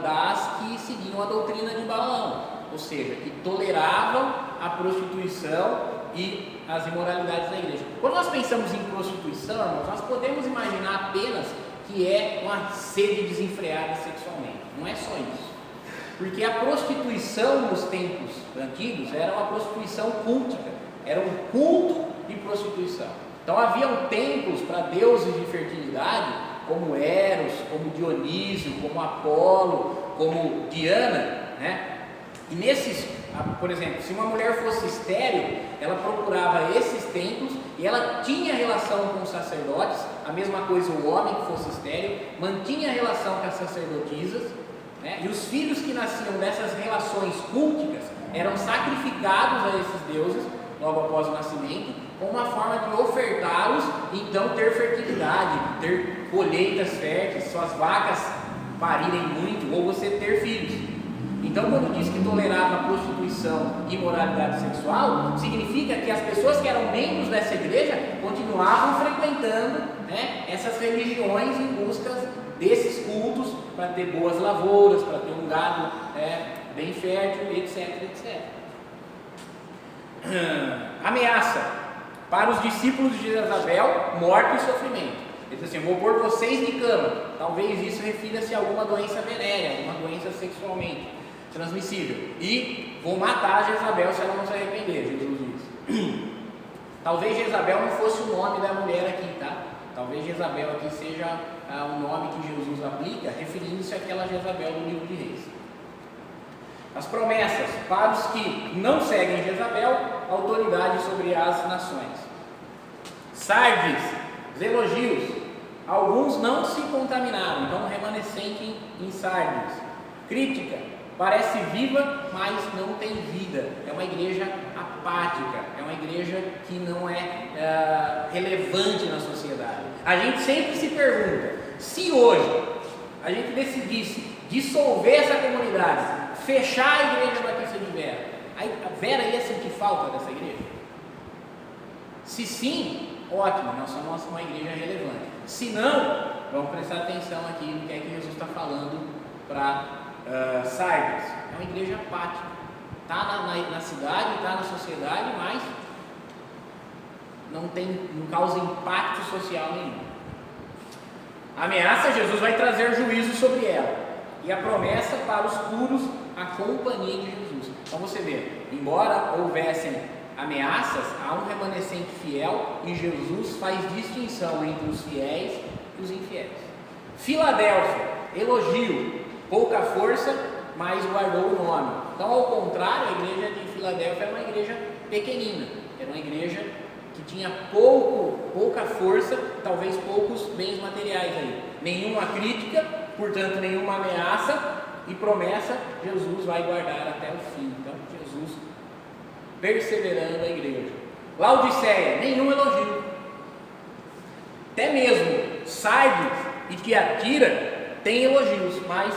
das que seguiam a doutrina de Balaão, ou seja, que toleravam a prostituição e as imoralidades da igreja. Quando nós pensamos em prostituição, irmãos, nós podemos imaginar apenas que é uma sede desenfreada sexualmente. Não é só isso. Porque a prostituição nos tempos antigos era uma prostituição cultica, era um culto de prostituição. Então haviam templos para deuses de fertilidade, como Eros, como Dionísio, como Apolo, como Diana, né? E nesses, por exemplo, se uma mulher fosse estéril, ela procurava esses templos e ela tinha relação com os sacerdotes. A mesma coisa o homem que fosse estéril, mantinha relação com as sacerdotisas, né? E os filhos que nasciam dessas relações culticas eram sacrificados a esses deuses logo após o nascimento, como uma forma de ofertá-los, então ter fertilidade, ter colheitas férteis, suas vacas parirem muito, ou você ter filhos. Então, quando diz que tolerava a prostituição imoralidade sexual, significa que as pessoas que eram membros dessa igreja continuavam frequentando, né, essas religiões em busca desses cultos para ter boas lavouras, para ter um gado bem fértil, etc, etc. Ameaça para os discípulos de Jezabel, morte e sofrimento. Ele diz assim: vou pôr vocês de cama. Talvez isso refira-se a alguma doença venérea, alguma doença sexualmente transmissível, e vou matar Jezabel se ela não se arrepender. Jesus diz. Talvez Jezabel não fosse o nome da mulher aqui, tá? Talvez Jezabel aqui seja o nome que Jesus aplica, referindo-se àquela Jezabel do livro de Reis. As promessas para os que não seguem Jezabel, autoridade sobre as nações. Sardes, os elogios. Alguns não se contaminaram, então remanescente em Sardes. Crítica, parece viva, mas não tem vida. É uma igreja apática, é uma igreja que não é relevante na sociedade. A gente sempre se pergunta, se hoje a gente decidisse dissolver essa comunidade, fechar a igreja Batista de Vera, a Vera ia sentir falta dessa igreja? Se sim, ótimo, nós somos uma igreja relevante. Se não, vamos prestar atenção aqui no que é que Jesus está falando para Sardes. É uma igreja apática, está na cidade, está na sociedade, mas não causa impacto social nenhum. A ameaça, Jesus vai trazer juízo sobre ela, e a promessa para os puros, a companhia de Jesus. Então você vê, embora houvessem ameaças, há um remanescente fiel, e Jesus faz distinção entre os fiéis e os infiéis. Filadélfia, elogio, pouca força, mas guardou o nome. Então, ao contrário, a igreja de Filadélfia era uma igreja pequenina, era uma igreja que tinha pouca força, talvez poucos bens materiais aí. Nenhuma crítica, portanto nenhuma ameaça, e promessa, Jesus vai guardar até o fim. Então, Jesus perseverando a igreja. Laodiceia, nenhum elogio. Até mesmo Sardes e Tiatira tem elogios, mas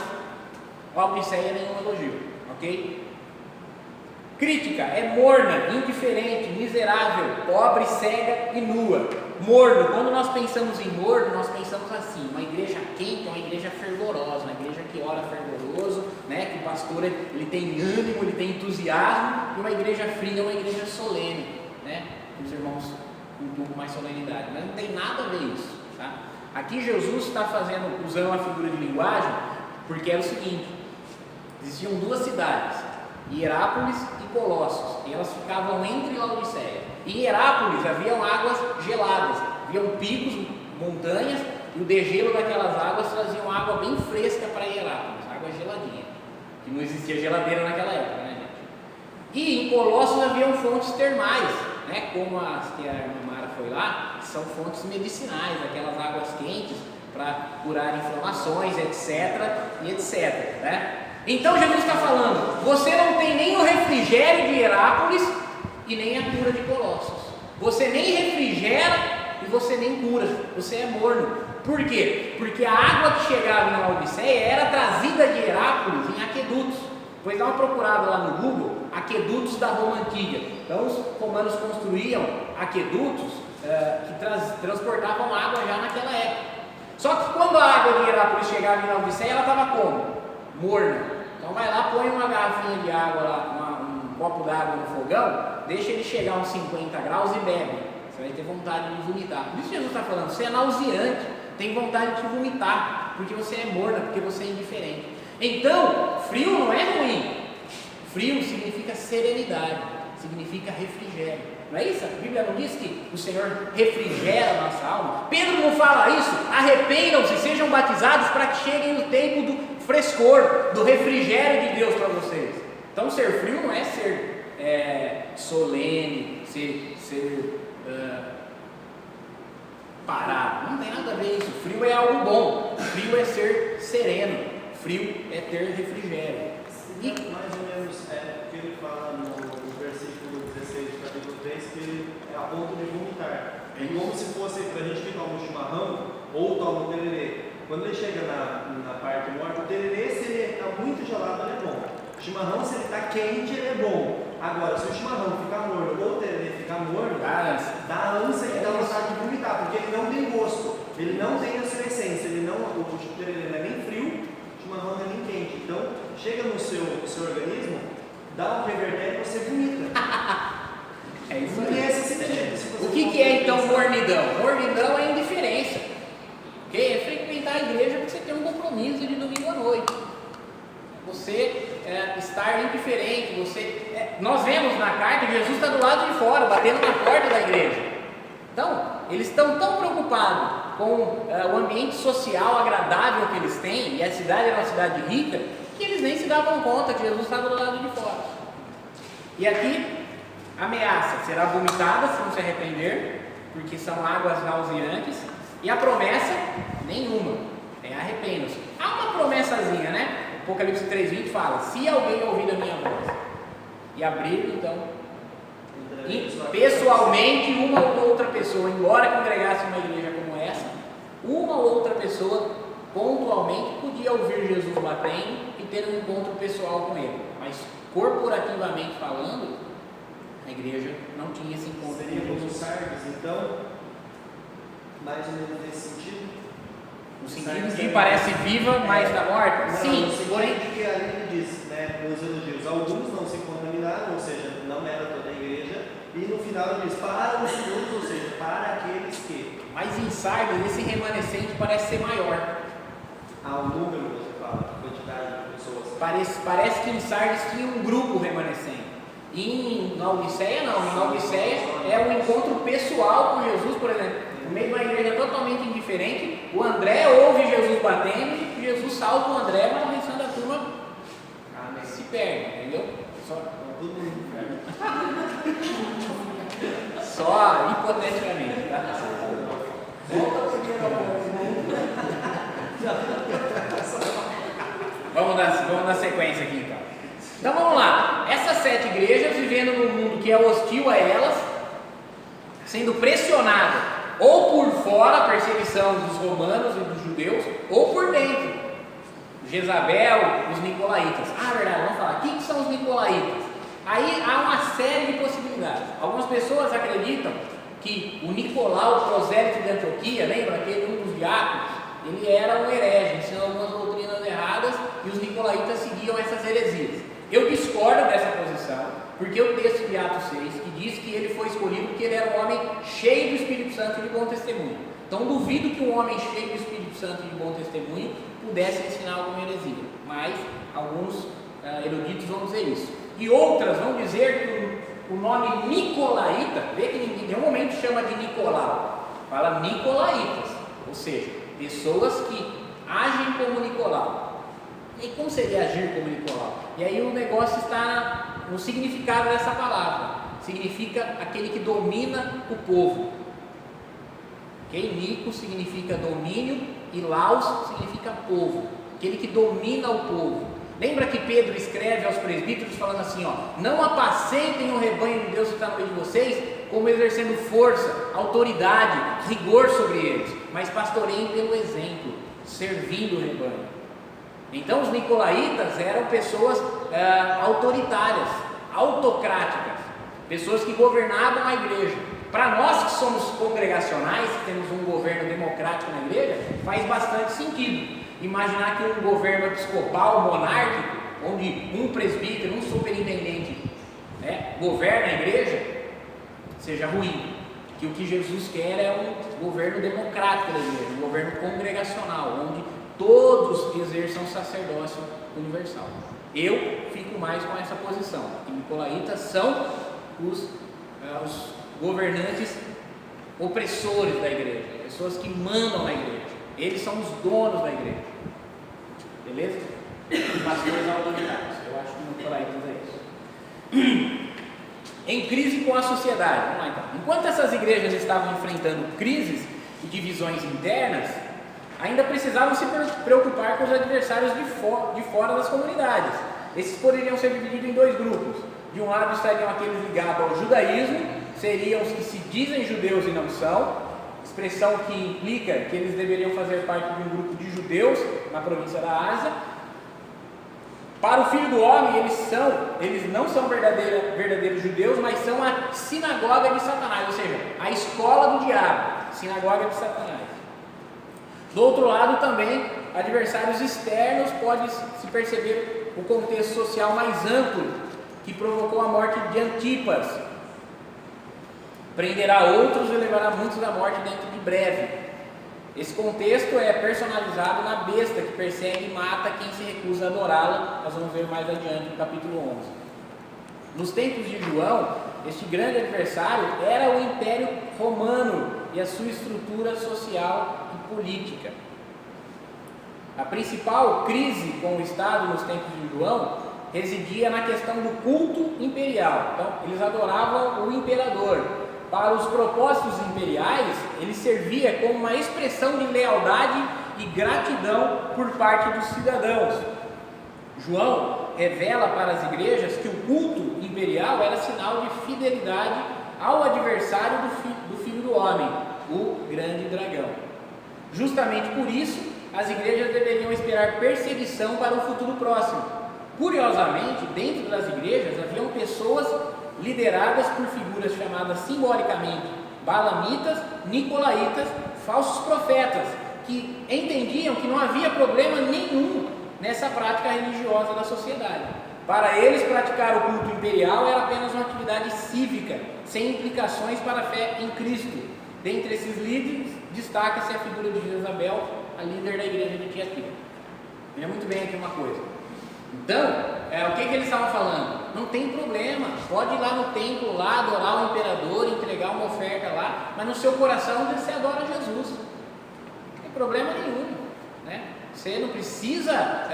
Laodiceia nenhum elogio, ok? Crítica, é morna, indiferente, miserável, pobre, cega e nua. Morno, quando nós pensamos em morno, nós pensamos assim, uma igreja quente é uma igreja fervorosa, uma igreja que ora fervoroso, né, que o pastor ele tem ânimo, ele tem entusiasmo, e uma igreja fria é uma igreja solene, né, os irmãos com um pouco mais solenidade, mas não tem nada a ver isso, tá? Aqui Jesus está usando uma figura de linguagem, porque era o seguinte: existiam duas cidades, Hierápolis e Colossos, e elas ficavam entre Laodiceia. Em Hierápolis haviam águas geladas, haviam picos, montanhas, e o degelo daquelas águas traziam água bem fresca para Hierápolis, água geladinha, que não existia geladeira naquela época, né, gente? E em Colossos haviam fontes termais, né, como as que a irmã Mara foi lá, são fontes medicinais, aquelas águas quentes para curar inflamações, etc, e etc, né? Então Jesus está falando, você não tem nem o refrigério de Hierápolis e nem a cura de Colossos. Você nem refrigera e você nem cura, você é morno. Por quê? Porque a água que chegava em Laodiceia era trazida de Hierápolis em aquedutos. Depois dá uma procurada lá no Google, aquedutos da Roma Antiga. Então os romanos construíam aquedutos que transportavam água já naquela época. Só que quando a água de Hierápolis chegava em Laodiceia, ela estava como? Morna. Então vai lá, põe uma garrafinha de água lá, um copo d'água no fogão, deixa ele chegar a uns 50 graus e bebe. Você vai ter vontade de vomitar. Por isso Jesus está falando, você é nauseante, tem vontade de vomitar, porque você é morna, porque você é indiferente. Então, frio não é ruim. Frio significa serenidade, significa refrigério. Não é isso? A Bíblia não diz que o Senhor refrigera a nossa alma? Pedro não fala isso? Arrependam-se, sejam batizados para que cheguem no tempo do frescor, do refrigério de Deus para vocês. Então ser frio não é ser solene, ser parado, não tem nada a ver isso. Frio é algo bom, frio é ser sereno, frio é ter refrigério. E mais ou menos o que ele fala no versículo 16 do capítulo 3, que ele é a ponto de vomitar. É como se fosse para a gente que toma um chimarrão ou toma um tererê. Quando ele chega na parte morta, o tererê, se ele está muito gelado, ele é bom. O chimarrão, se ele está quente, ele é bom. Agora, se o chimarrão ficar morno ou o tererê ficar morno, dá ânsia e dá vontade de vomitar, porque ele não tem gosto, ele não tem a sua essência, o tererê não é nem frio, o chimarrão não é nem quente. Então, chega no seu organismo, dá um revertério e você vomita. É isso E aí. esse sentido. O que é então mornidão? Mornidão é indiferença. Okay? É frequentar a igreja porque você tem um compromisso de domingo à noite. Você estar indiferente. Nós vemos na carta que Jesus está do lado de fora, batendo na porta da igreja. Então, eles estão tão preocupados com o ambiente social agradável que eles têm, e a cidade é uma cidade rica, que eles nem se davam conta que Jesus estava do lado de fora. E aqui, ameaça: será vomitada se não se arrepender, porque são águas nauseantes. E a promessa, nenhuma, arrependa-se. Há uma promessazinha, né? Apocalipse 3:20 fala: se alguém ouvir a minha voz e abrir, então, pessoalmente, uma ou outra pessoa, embora congregasse uma igreja como essa, uma ou outra pessoa pontualmente podia ouvir Jesus batendo e ter um encontro pessoal com ele, mas corporativamente falando, a igreja não tinha esse encontro. Seria como os Sardes, então, mais ou menos nesse sentido? No sentido de parece viva, mas está morta? Não, Sim, porém. que ali ele diz, né, nos elogios, alguns não se contaminaram, ou seja, não era toda a igreja, e no final ele diz, para os outros, ou seja, para aqueles que. Mas em Sardes, esse remanescente parece ser maior. O número que você fala, a quantidade de pessoas. Parece que em Sardes tinha um grupo remanescente. E na Laodiceia não, em Laodiceia é um encontro pessoal com Jesus, por exemplo. No meio de uma igreja totalmente indiferente, o André ouve Jesus batendo e Jesus salva o André, mas o restante da turma se perde, entendeu? Só hipoteticamente, tá? Vamos na sequência aqui então. Então vamos lá. Essas 7 igrejas vivendo num mundo que é hostil a elas, sendo pressionada ou por fora, a perseguição dos romanos e dos judeus, ou por dentro. Jezabel, os nicolaítas. Verdade, vamos falar. O que são os nicolaítas? Aí há uma série de possibilidades. Algumas pessoas acreditam que o Nicolau, o prosélito de Antioquia, lembra aquele um dos diáconos? Ele era um herege, ensinou algumas doutrinas erradas e os nicolaítas seguiam essas heresias. Eu discordo dessa posição, porque o texto de Atos 6, que diz que ele foi escolhido porque ele era um homem cheio do Espírito Santo e de bom testemunho. Então duvido que um homem cheio do Espírito Santo e de bom testemunho pudesse ensinar alguma heresia, mas alguns eruditos vão dizer isso. E outras vão dizer que o nome Nicolaíta, vê que em nenhum momento chama de Nicolau, fala Nicolaitas, ou seja, pessoas que agem como Nicolau. E como seria agir como Nicolau? E aí o negócio está no significado dessa palavra. Significa aquele que domina o povo. Okay? Nico significa domínio e Laos significa povo. Aquele que domina o povo. Lembra que Pedro escreve aos presbíteros falando assim, não apacentem o rebanho de Deus que está no meio de vocês, como exercendo força, autoridade, rigor sobre eles, mas pastoreiem pelo exemplo, servindo o rebanho. Então os nicolaítas eram pessoas autoritárias, autocráticas, pessoas que governavam a igreja. Para nós que somos congregacionais, que temos um governo democrático na igreja, faz bastante sentido imaginar que um governo episcopal, monárquico, onde um presbítero, um superintendente governa a igreja, seja ruim. Que o que Jesus quer é um governo democrático da igreja, um governo congregacional, onde todos exerçam sacerdócio universal. Eu fico mais com essa posição. Que nicolaítas são os governantes opressores da igreja, pessoas que mandam na igreja. Eles são os donos da igreja. Beleza? Pastores autoritários. Eu acho que nicolaítas é isso. Em crise com a sociedade. Vamos lá então. Enquanto essas igrejas estavam enfrentando crises e divisões internas, ainda precisavam se preocupar com os adversários de fora das comunidades. Esses poderiam ser divididos em 2 grupos. De um lado estariam aqueles ligados ao judaísmo, seriam os que se dizem judeus e não são, expressão que implica que eles deveriam fazer parte de um grupo de judeus na província da Ásia. Para o Filho do Homem, eles não são verdadeiros judeus, mas são a sinagoga de Satanás, ou seja, a escola do diabo, sinagoga de Satanás. Do outro lado também, adversários externos, pode-se perceber o contexto social mais amplo, que provocou a morte de Antipas. Prenderá outros e levará muitos à morte dentro de breve. Esse contexto é personalizado na besta que persegue e mata quem se recusa a adorá-la. Nós vamos ver mais adiante no capítulo 11. Nos tempos de João, este grande adversário era o Império Romano e a sua estrutura social e política. A principal crise com o Estado nos tempos de João residia na questão do culto imperial. Então, eles adoravam o imperador. Para os propósitos imperiais, ele servia como uma expressão de lealdade e gratidão por parte dos cidadãos. João revela para as igrejas que o culto imperial era sinal de fidelidade ao adversário do Filho do Homem, o grande dragão. Justamente por isso, as igrejas deveriam esperar perseguição para o futuro próximo. Curiosamente, dentro das igrejas haviam pessoas lideradas por figuras chamadas simbolicamente balamitas, nicolaítas, falsos profetas, que entendiam que não havia problema nenhum nessa prática religiosa da sociedade. Para eles, praticar o culto imperial era apenas uma atividade cívica, sem implicações para a fé em Cristo. Dentre esses líderes, destaca-se a figura de Jezabel, a líder da igreja de Tiatira. Veja muito bem aqui uma coisa. Então, o que eles estavam falando? Não tem problema, pode ir lá no templo, lá adorar o imperador, entregar uma oferta lá, mas no seu coração você adora Jesus. Não tem problema nenhum, né? Você não precisa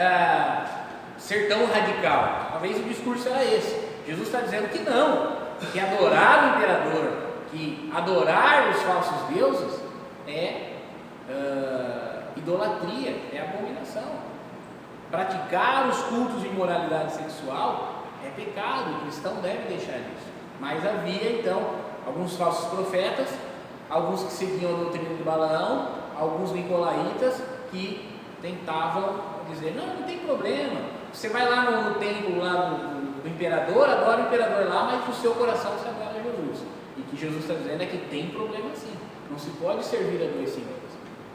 ser tão radical. Talvez o discurso era esse. Jesus está dizendo que não, que adorar o imperador, que adorar os falsos deuses é idolatria, é abominação. Praticar os cultos de imoralidade sexual é pecado, o cristão deve deixar isso. Mas havia então alguns falsos profetas, alguns que seguiam a doutrina de Balaão, alguns nicolaítas que tentavam dizer, não tem problema, você vai lá no templo lá do imperador, adora o imperador lá, mas no seu coração você adora Jesus. E o que Jesus está dizendo é que tem problema sim, não se pode servir a dois senhores,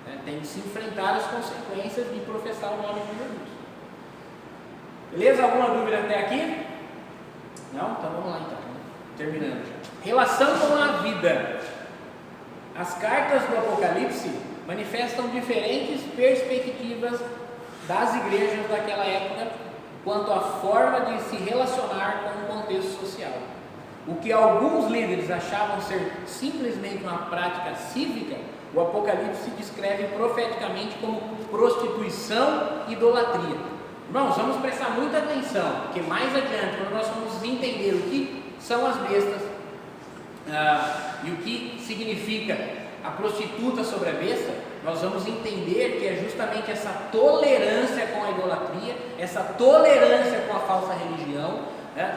né? Tem que se enfrentar as consequências de professar o nome de Jesus. Beleza? Alguma dúvida até aqui? Não? Então vamos lá então. Terminando já. Relação com a vida. As cartas do Apocalipse manifestam diferentes perspectivas das igrejas daquela época quanto à forma de se relacionar com o contexto social. O que alguns líderes achavam ser simplesmente uma prática cívica, o Apocalipse descreve profeticamente como prostituição e idolatria. Irmãos, vamos prestar muita atenção, porque mais adiante, quando nós vamos entender o que são as bestas e o que significa a prostituta sobre a besta, nós vamos entender que é justamente essa tolerância com a idolatria, essa tolerância com a falsa religião.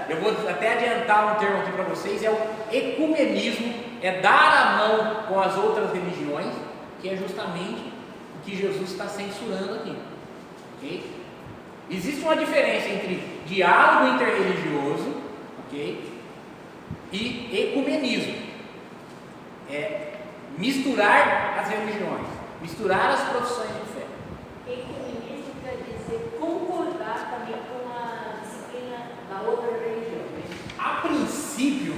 Eu vou até adiantar um termo aqui para vocês, é o ecumenismo, é dar a mão com as outras religiões, que é justamente o que Jesus está censurando aqui. Ok? Existe uma diferença entre diálogo interreligioso, ok, e ecumenismo. É misturar as religiões, misturar as profissões de fé. Ecumenismo quer dizer concordar também com a disciplina da outra religião. A princípio,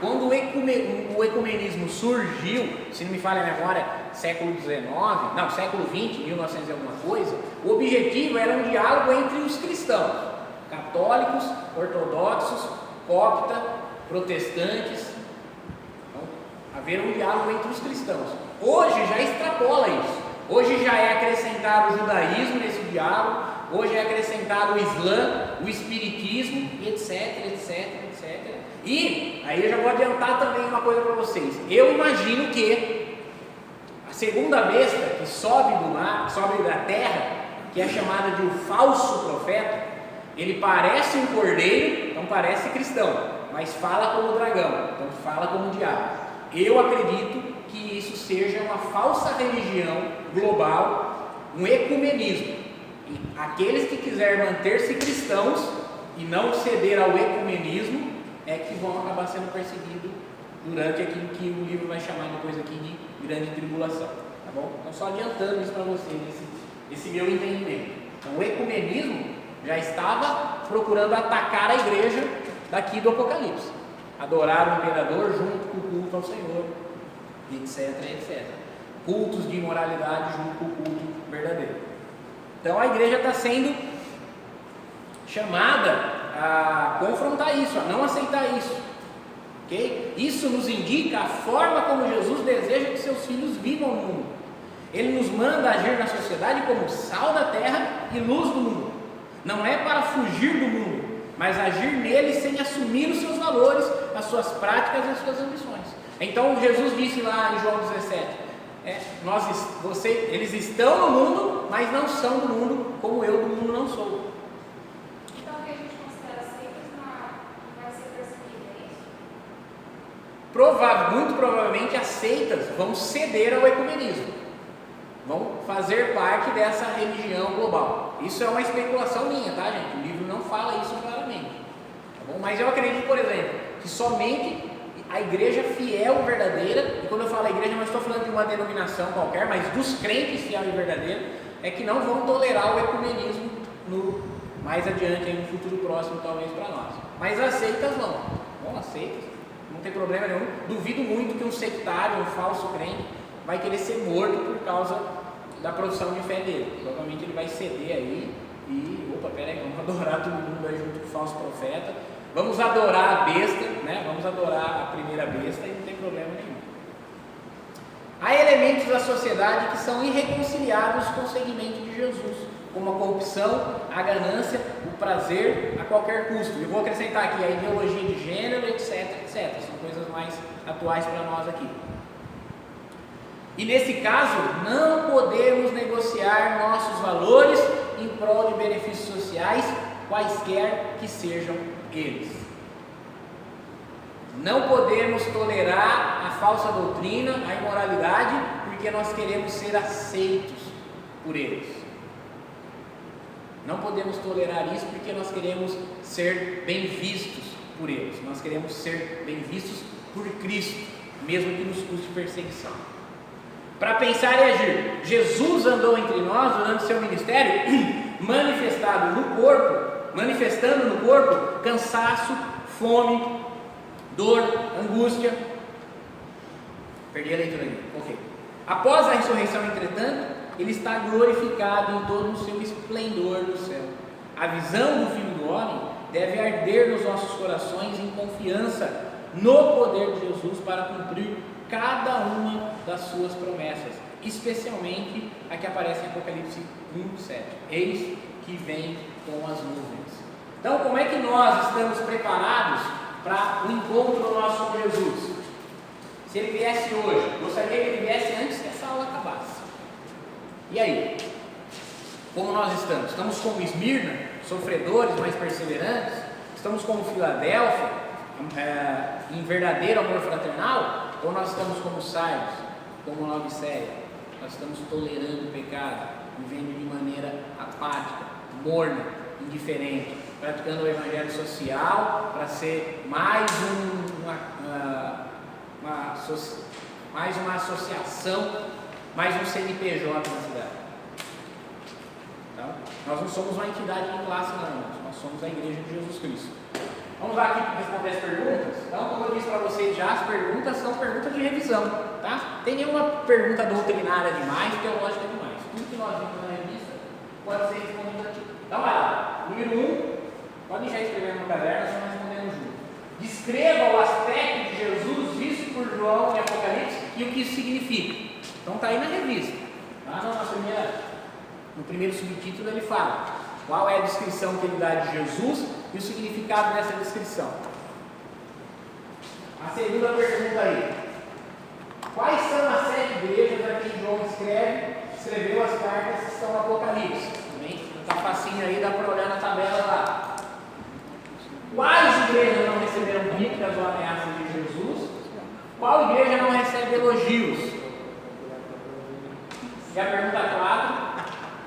quando o ecumenismo surgiu, se não me falha a memória, século XX, 1900 e alguma coisa, o objetivo era um diálogo entre os cristãos, católicos, ortodoxos, copta, protestantes. Então, haver um diálogo entre os cristãos. Hoje já extrapola isso. Hoje já é acrescentado o judaísmo nesse diálogo, hoje é acrescentado o Islã, o Espiritismo, etc, etc, etc. E aí eu já vou adiantar também uma coisa para vocês. Eu imagino que a segunda besta que sobe do mar, sobe da terra, que é chamada de o falso profeta, ele parece um cordeiro, então parece cristão, mas fala como dragão, então fala como diabo. Eu acredito que isso seja uma falsa religião global, um ecumenismo. E aqueles que quiserem manter-se cristãos e não ceder ao ecumenismo é que vão acabar sendo perseguidos durante aquilo que o livro vai chamar depois aqui de grande tribulação, tá bom? Então só adiantando isso para vocês, esse meu entendimento. Então o ecumenismo já estava procurando atacar a igreja daqui do Apocalipse, adorar o imperador junto com o culto ao Senhor, etc, etc. Cultos de imoralidade junto com o culto verdadeiro. Então a igreja está sendo chamada a confrontar isso, a não aceitar isso. Okay? Isso nos indica a forma como Jesus deseja que seus filhos vivam no mundo. Ele nos manda agir na sociedade como sal da terra e luz do mundo. Não é para fugir do mundo, mas agir nele sem assumir os seus valores, as suas práticas e as suas ambições. Então Jesus disse lá em João 17, eles estão no mundo, mas não são do mundo, como eu do mundo não sou. Então o que a gente considera seitas não vai ser perseguido, é isso? Muito provavelmente as seitas vão ceder ao ecumenismo, vão fazer parte dessa religião global. Isso é uma especulação minha, tá, gente? O livro não fala isso claramente, tá bom? Mas eu acredito, por exemplo, que somente a igreja fiel e verdadeira, e quando eu falo igreja, não estou falando de uma denominação qualquer, mas dos crentes fiel e verdadeiro, é que não vão tolerar o ecumenismo mais adiante, no futuro próximo, talvez para nós. Mas as seitas não. Bom, as seitas, não tem problema nenhum. Duvido muito que um sectário, um falso crente, vai querer ser morto por causa da produção de fé dele. Provavelmente ele vai ceder aí e, peraí, vamos adorar todo mundo aí junto com o falso profeta. Vamos adorar a besta, né? Vamos adorar a primeira besta e não tem problema nenhum. Há elementos da sociedade que são irreconciliáveis com o seguimento de Jesus, como a corrupção, a ganância, o prazer a qualquer custo. Eu vou acrescentar aqui a ideologia de gênero, etc, etc. São coisas mais atuais para nós aqui. E nesse caso, não podemos negociar nossos valores em prol de benefícios sociais, quaisquer que sejam eles. Não podemos tolerar a falsa doutrina, a imoralidade, porque nós queremos ser aceitos por eles. Não podemos tolerar isso porque nós queremos ser bem vistos por eles. Nós queremos ser bem vistos por Cristo, mesmo que nos custe perseguição. Para pensar e agir, Jesus andou entre nós durante seu ministério, manifestando no corpo cansaço, fome, dor, angústia. Perdi a leitura aí. Ok. Após a ressurreição, entretanto, ele está glorificado em todo o seu esplendor no céu. A visão do Filho do Homem deve arder nos nossos corações em confiança no poder de Jesus para cumprir cada uma das suas promessas, especialmente a que aparece em Apocalipse 1:7. Eis que vem com as nuvens. Então, como é que nós estamos preparados para o encontro nosso com Jesus? Se ele viesse hoje, gostaria que ele viesse antes que essa aula acabasse. E aí? Como nós estamos? Estamos como Esmirna, sofredores, mas perseverantes? Estamos como Filadélfia, em verdadeiro amor fraternal? Ou nós estamos como Sardes, como Laodiceia? Nós estamos tolerando o pecado, vivendo de maneira apática, morna, indiferente, praticando o evangelho social para ser mais uma associação, mais um CNPJ na cidade. Então, nós não somos uma entidade de classe, não, nós somos a igreja de Jesus Cristo. Vamos lá aqui responder as perguntas. Então, como eu disse para vocês já, as perguntas são perguntas de revisão, tá? Tem nenhuma pergunta doutrinária demais, teológica demais. Tudo que nós vimos na revista pode ser respondido aqui. Então, vai lá. Número 1, podem já escrever no caderno, nós vamos respondendo junto. Descreva o aspecto de Jesus visto por João em Apocalipse e o que isso significa. Então, está aí na revista. Tá? No primeiro subtítulo ele fala qual é a descrição que ele dá de Jesus e o significado dessa descrição. A segunda pergunta aí: quais são as 7 igrejas a quem João escreveu as cartas que estão no Apocalipse? Também está facinho aí, dá para olhar na tabela lá. Quais igrejas não receberam críticas ou ameaças de Jesus? Qual igreja não recebe elogios? E a pergunta 4: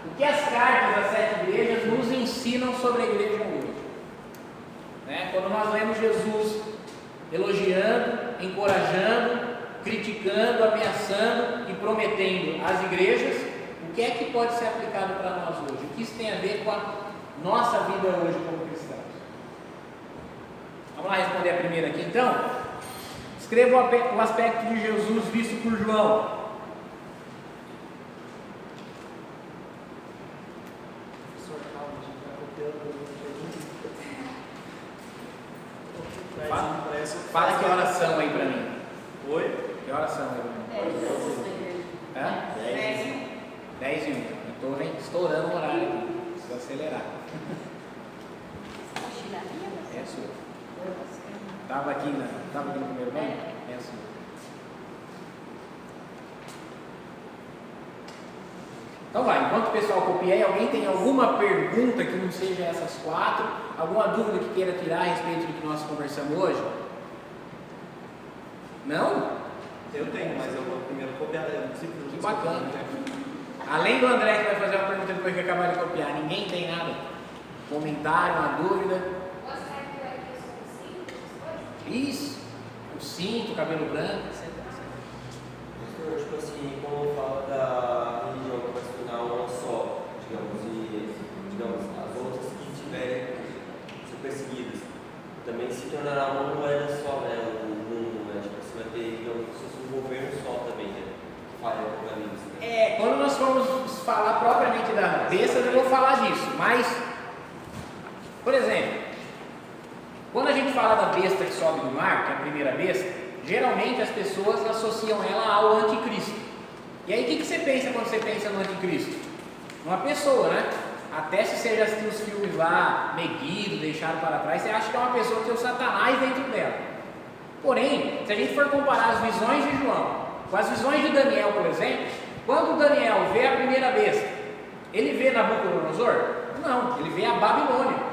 o que as cartas das 7 ensinam sobre a igreja hoje. Né? Quando nós lemos Jesus elogiando, encorajando, criticando, ameaçando e prometendo às igrejas, o que é que pode ser aplicado para nós hoje? O que isso tem a ver com a nossa vida hoje como cristãos? Vamos lá responder a primeira aqui então? Escreva o aspecto de Jesus visto por João. Fala que oração aí para mim. Oi? Que oração aí para mim? Hã? 10 e 1. Estou nem estourando o horário aqui. Preciso acelerar. É a sua. Estava aqui no primeiro banco? É a sua. Então vai, enquanto o pessoal copia aí, alguém tem alguma pergunta que não seja essas 4? Alguma dúvida que queira tirar a respeito do que nós conversamos hoje? Não? Eu tenho, mas eu vou primeiro copiar. Que bacana. Além do André que vai fazer uma pergunta depois que acabar de copiar, ninguém tem nada? Comentário, uma dúvida? O aspecto é que eu sou o cinto, essas coisas? Isso, o cinto, o cabelo branco, etc. Pastor, tipo assim, como fala da religião que vai se tornar uma só, digamos, as outras que tiverem ser perseguidas, também se tornará uma moeda só, né? O mundo, né? Tipo, você vai ter, digamos, como se fosse um governo só também, né? Que fala o Apocalipse, né? Quando nós formos falar propriamente da besta, eu vou falar disso, mas, por exemplo, quando a gente fala da besta que sobe do mar, que é a primeira besta, geralmente as pessoas associam ela ao anticristo. E aí o que você pensa quando você pensa no anticristo? Uma pessoa, né? Até se você já assistiu os filmes lá, Megiddo, Deixado para Trás, você acha que é uma pessoa que tem o Satanás dentro dela. Porém, se a gente for comparar as visões de João com as visões de Daniel, por exemplo, quando Daniel vê a primeira besta, ele vê Nabucodonosor? Não, ele vê a Babilônia.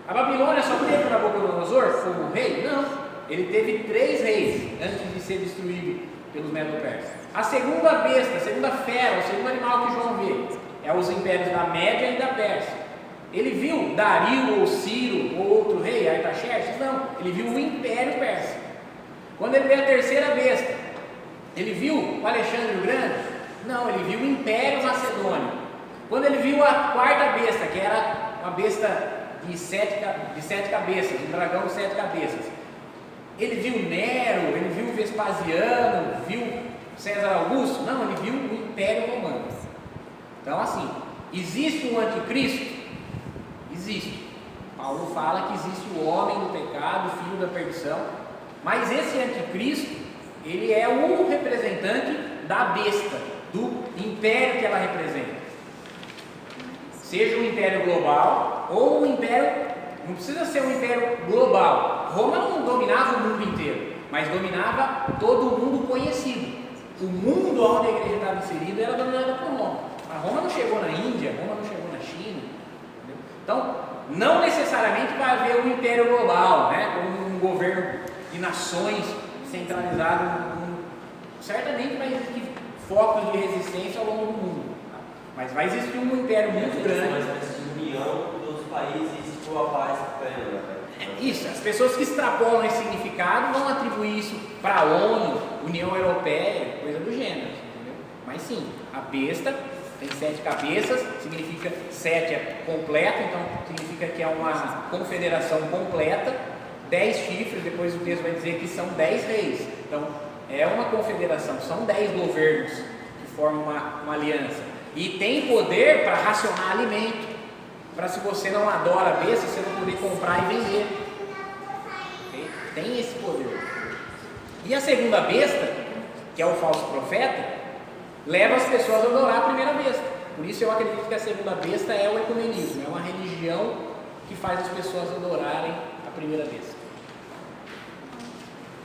A Babilônia só teve Nabucodonosor como rei? Não. Ele teve 3 reis antes de ser destruído pelos Medo-Persas. A segunda besta, a segunda fera, o segundo animal que João vê é os impérios da Média e da Pérsia. Ele viu Dario ou Ciro ou outro rei, Artaxerxes? Não, ele viu o Império Persa. Quando ele vê a terceira besta, ele viu o Alexandre o Grande? Não, ele viu o Império Macedônio. Quando ele viu a quarta besta, que era uma besta de 7 cabeças, um dragão de 7 cabeças, ele viu Nero, ele viu Vespasiano, viu César Augusto? Não, ele viu o Império Romano. Então assim, existe um anticristo? Existe. Paulo fala que existe o homem do pecado, o filho da perdição, mas esse anticristo, ele é o representante da besta, do império que ela representa. Seja um império global ou um império, não precisa ser um império global. Roma não dominava o mundo inteiro, mas dominava todo o mundo conhecido. O mundo onde a igreja estava inserida era dominado por Roma. A Roma não chegou na Índia, Roma não chegou na China. Entendeu? Então, não necessariamente vai haver um império global, né, como um governo de nações centralizado no mundo. Certamente vai existir focos de resistência ao longo do mundo, tá? Mas vai existir um império muito grande. Mas vai existir união dos países por a paz plena. Isso, as pessoas que extrapolam esse significado vão atribuir isso para a ONU, União Europeia, coisa do gênero, entendeu? Mas sim, a besta tem 7 cabeças, significa 7 é completo, então significa que é uma confederação completa, 10 chifres, depois o texto vai dizer que são 10 reis, então é uma confederação, são 10 governos que formam uma aliança, e tem poder para racionar alimento, para se você não adora a besta, você não poder comprar e vender. Okay? Tem esse poder. E a segunda besta, que é o falso profeta, leva as pessoas a adorar a primeira besta. Por isso eu acredito que a segunda besta é o ecumenismo, é uma religião que faz as pessoas adorarem a primeira besta.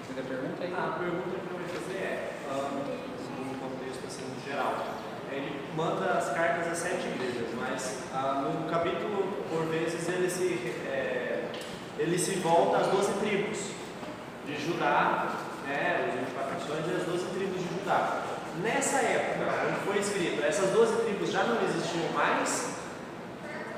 Você tem pergunta aí? A pergunta que eu vou fazer é, no contexto assim, geral, ele manda as cartas às 7 igrejas, mas no capítulo, por vezes, ele se volta às 12 tribos de Judá, né, os 24 nações e as 12 tribos de Judá. Nessa época, onde foi escrito, essas 12 tribos já não existiam mais?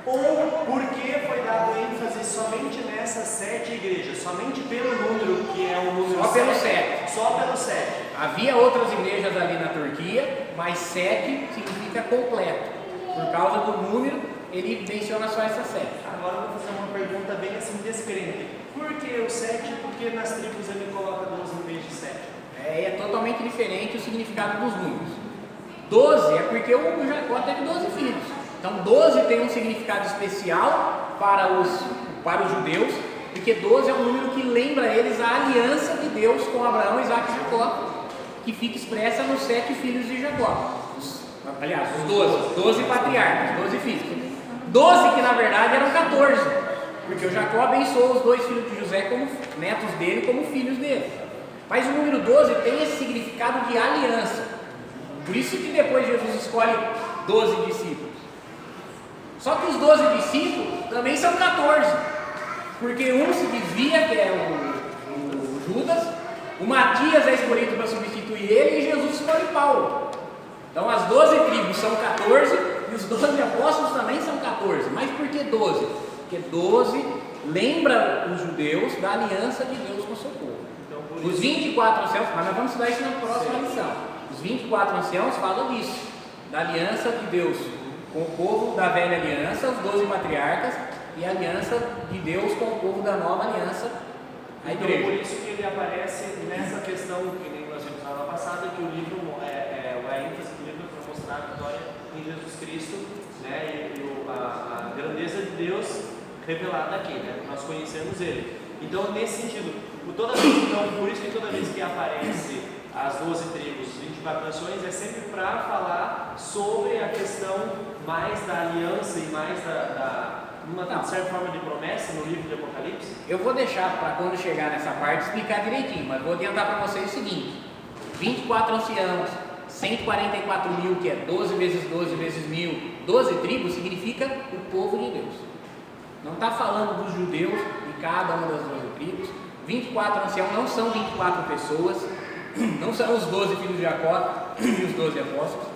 Ou por que foi dado ênfase somente nessas 7 igrejas? Somente pelo número, que é o número Só pelo 7? 7. Só pelo 7. Havia outras igrejas ali na Turquia, mas 7 significa completo. Por causa do número, ele menciona só essas 7. Agora eu vou fazer uma pergunta bem assim descrente. Por que o 7? Porque nas tribos ele coloca 12 em vez de 7? É totalmente diferente o significado dos números. 12 é porque o Jacó teve 12 filhos. Então 12 tem um significado especial para os judeus, porque 12 é um número que lembra eles a aliança de Deus com Abraão, Isaac e Jacó, que fica expressa nos 7 filhos de Jacó. Aliás, os 12 patriarcas, 12 filhos. 12 que na verdade eram 14, porque o Jacó abençoou os 2 filhos de José como netos dele, como filhos dele. Mas o número 12 tem esse significado de aliança. Por isso que depois Jesus escolhe 12 discípulos. Só que os 12 discípulos também são 14, porque um se desvia, que é o Judas, o Matias é escolhido para substituir ele e Jesus escolhe Paulo. Então as 12 tribos são 14 e os 12 apóstolos também são 14. Mas por que 12? Porque 12 lembra os judeus da aliança de Deus com o seu povo. Então, os 24 anciãos, mas nós vamos estudar isso na próxima lição. Os 24 anciãos falam disso, da aliança de Deus com o povo da velha aliança, os 12 patriarcas, e a aliança de Deus com o povo da nova aliança, a igreja. Então, por isso que ele aparece nessa questão que nem nós vimos na aula passada, que o livro, a ênfase do livro é para mostrar a vitória em Jesus Cristo, né, e a grandeza de Deus revelada aqui, né, nós conhecemos Ele. Então, nesse sentido, por isso que toda vez que aparece as 12 tribos, 24 nações, é sempre para falar sobre a questão mais da aliança e mais uma certa forma de promessa no livro de Apocalipse. Eu vou deixar para quando chegar nessa parte explicar direitinho, mas vou adiantar para vocês o seguinte: 24 anciãos, 144 mil, que é 12 vezes 12 vezes 1000, 12 tribos significa o povo de Deus. Não está falando dos judeus de cada uma das 12 tribos. 24 anciãos não são 24 pessoas, não são os 12 filhos de Jacó e os 12 apóstolos.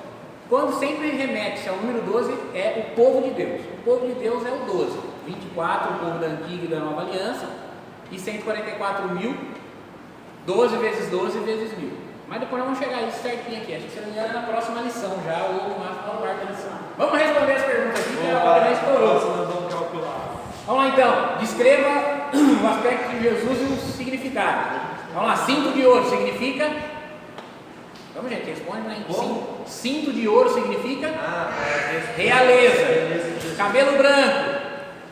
Quando sempre remete-se ao número 12, é o povo de Deus. O povo de Deus é o 12. 24, o povo da antiga e da nova aliança, e 144 mil, 12 vezes 12 vezes 1000. Mas depois nós vamos chegar a isso certinho aqui. Acho que se não me engano é na próxima lição já, ou no máximo na quarta lição. Vamos responder as perguntas aqui, que a hora já estourou. Vamos lá então, descreva o aspecto de Jesus e o significado. Vamos lá, cinto de ouro significa? Vamos gente, responde, né? Cinto de ouro significa? Realeza. Cabelo branco?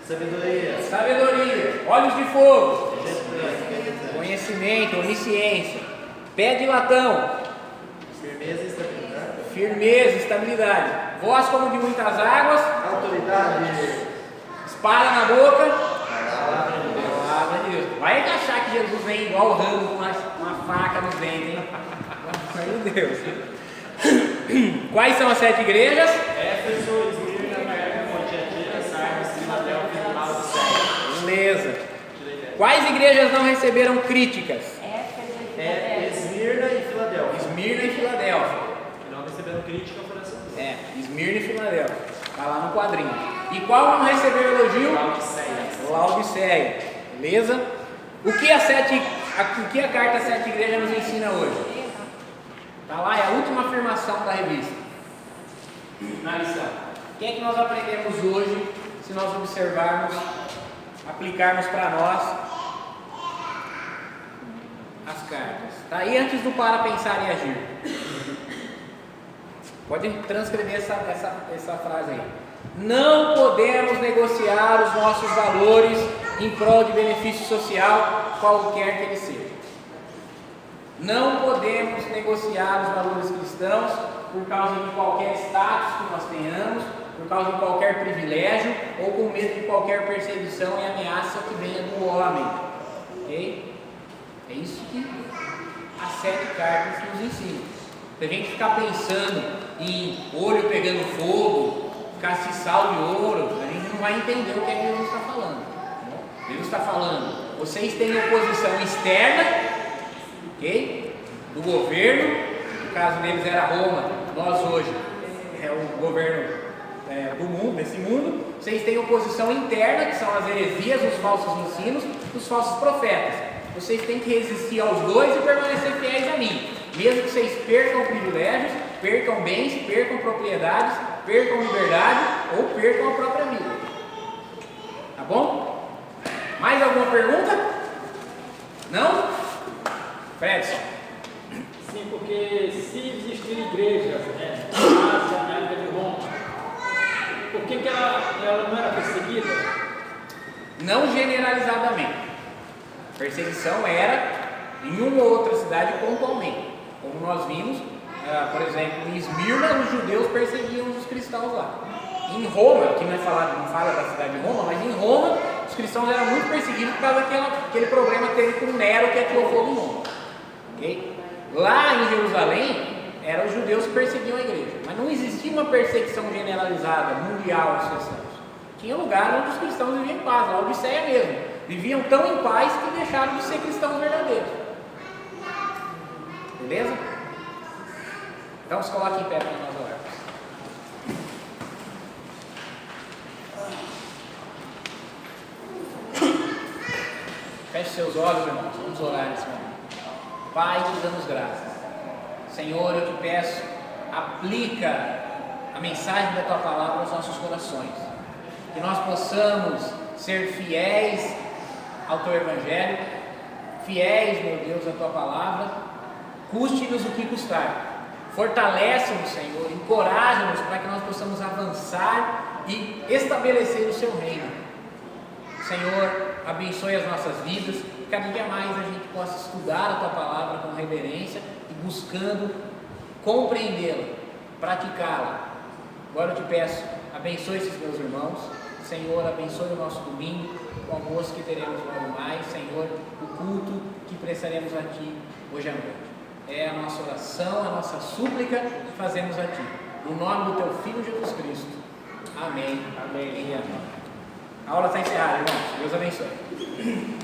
Sabedoria. Olhos de fogo? Conhecimento, onisciência. Pé de latão? Firmeza e estabilidade. Voz como de muitas águas? Autoridade. Espada na boca? Palavra de Deus. Vai achar que Jesus vem igual o ramo com uma faca no dente, hein? Meu Deus. Quais são as 7 igrejas? Éfeso, Esmirna, Pérgamo, Tiatira, Sardes, Filadélfia e Laodiceia. Beleza. Quais igrejas não receberam críticas? Esmirna e Filadélfia. Esmirna e Filadélfia. Que não receberam crítica foram essas duas. Esmirna e Filadélfia. Está lá no quadrinho. E qual não recebeu elogio? Laodiceia. Beleza? O que a carta 7 igrejas nos ensina hoje? Está lá, é a última afirmação da revista. Na lição. O que é que nós aprendemos hoje, se nós observarmos, aplicarmos para nós as cartas? Está aí antes do para pensar e agir. Pode transcrever essa frase aí. Não podemos negociar os nossos valores em prol de benefício social, qualquer que ele seja. Não podemos negociar os valores cristãos por causa de qualquer status que nós tenhamos, por causa de qualquer privilégio ou com medo de qualquer perseguição e ameaça que venha do homem. Ok? É isso que as 7 cartas nos ensinam. Se a gente ficar pensando em olho pegando fogo, castiçal de ouro, a gente não vai entender o que é que Jesus está falando. Jesus está falando, vocês têm oposição externa, ok? Do governo, no caso deles era Roma, nós hoje é o governo do mundo, desse mundo. Vocês têm oposição interna, que são as heresias, os falsos ensinos, os falsos profetas. Vocês têm que resistir aos dois e permanecer fiéis a mim. Mesmo que vocês percam privilégios, percam bens, percam propriedades, percam liberdade ou percam a própria vida. Tá bom? Mais alguma pergunta? Não? Fredson. Sim, porque se existirem igrejas, né, na Ásia, na Ilha de Roma, por que ela não era perseguida? Não generalizadamente. Perseguição era em uma ou outra cidade pontualmente. Como nós vimos, por exemplo, em Esmirna, os judeus perseguiam os cristãos lá. Em Roma, que não fala da cidade de Roma, mas em Roma, os cristãos eram muito perseguidos por causa daquele problema que teve com Nero, que atirou fogo em Roma. Okay? Lá em Jerusalém, eram os judeus que perseguiam a igreja, mas não existia uma perseguição generalizada, mundial aos cristãos. Tinha lugar onde os cristãos viviam em paz, a Odisseia mesmo. Viviam tão em paz que deixaram de ser cristãos verdadeiros. Beleza? Então se coloque em pé para nós orarmos. Feche seus olhos, irmãos, vamos orar nesse momento. Pai, te damos graças. Senhor, eu te peço, aplica a mensagem da tua palavra aos nossos corações. Que nós possamos ser fiéis ao teu evangelho, fiéis, meu Deus, à tua palavra, custe-nos o que custar. Fortalece-nos, Senhor, encoraja-nos para que nós possamos avançar e estabelecer o seu reino. Senhor, abençoe as nossas vidas, que cada dia mais a gente possa estudar a tua palavra com reverência e buscando compreendê-la, praticá-la. Agora eu te peço, abençoe esses meus irmãos. Senhor, abençoe o nosso domingo, o almoço que teremos logo mais. Senhor, o culto que prestaremos a Ti hoje à noite. É a nossa oração, a nossa súplica que fazemos a Ti. No nome do Teu Filho Jesus Cristo. Amém. Amém e amém. A aula está encerrada, irmãos. Deus abençoe.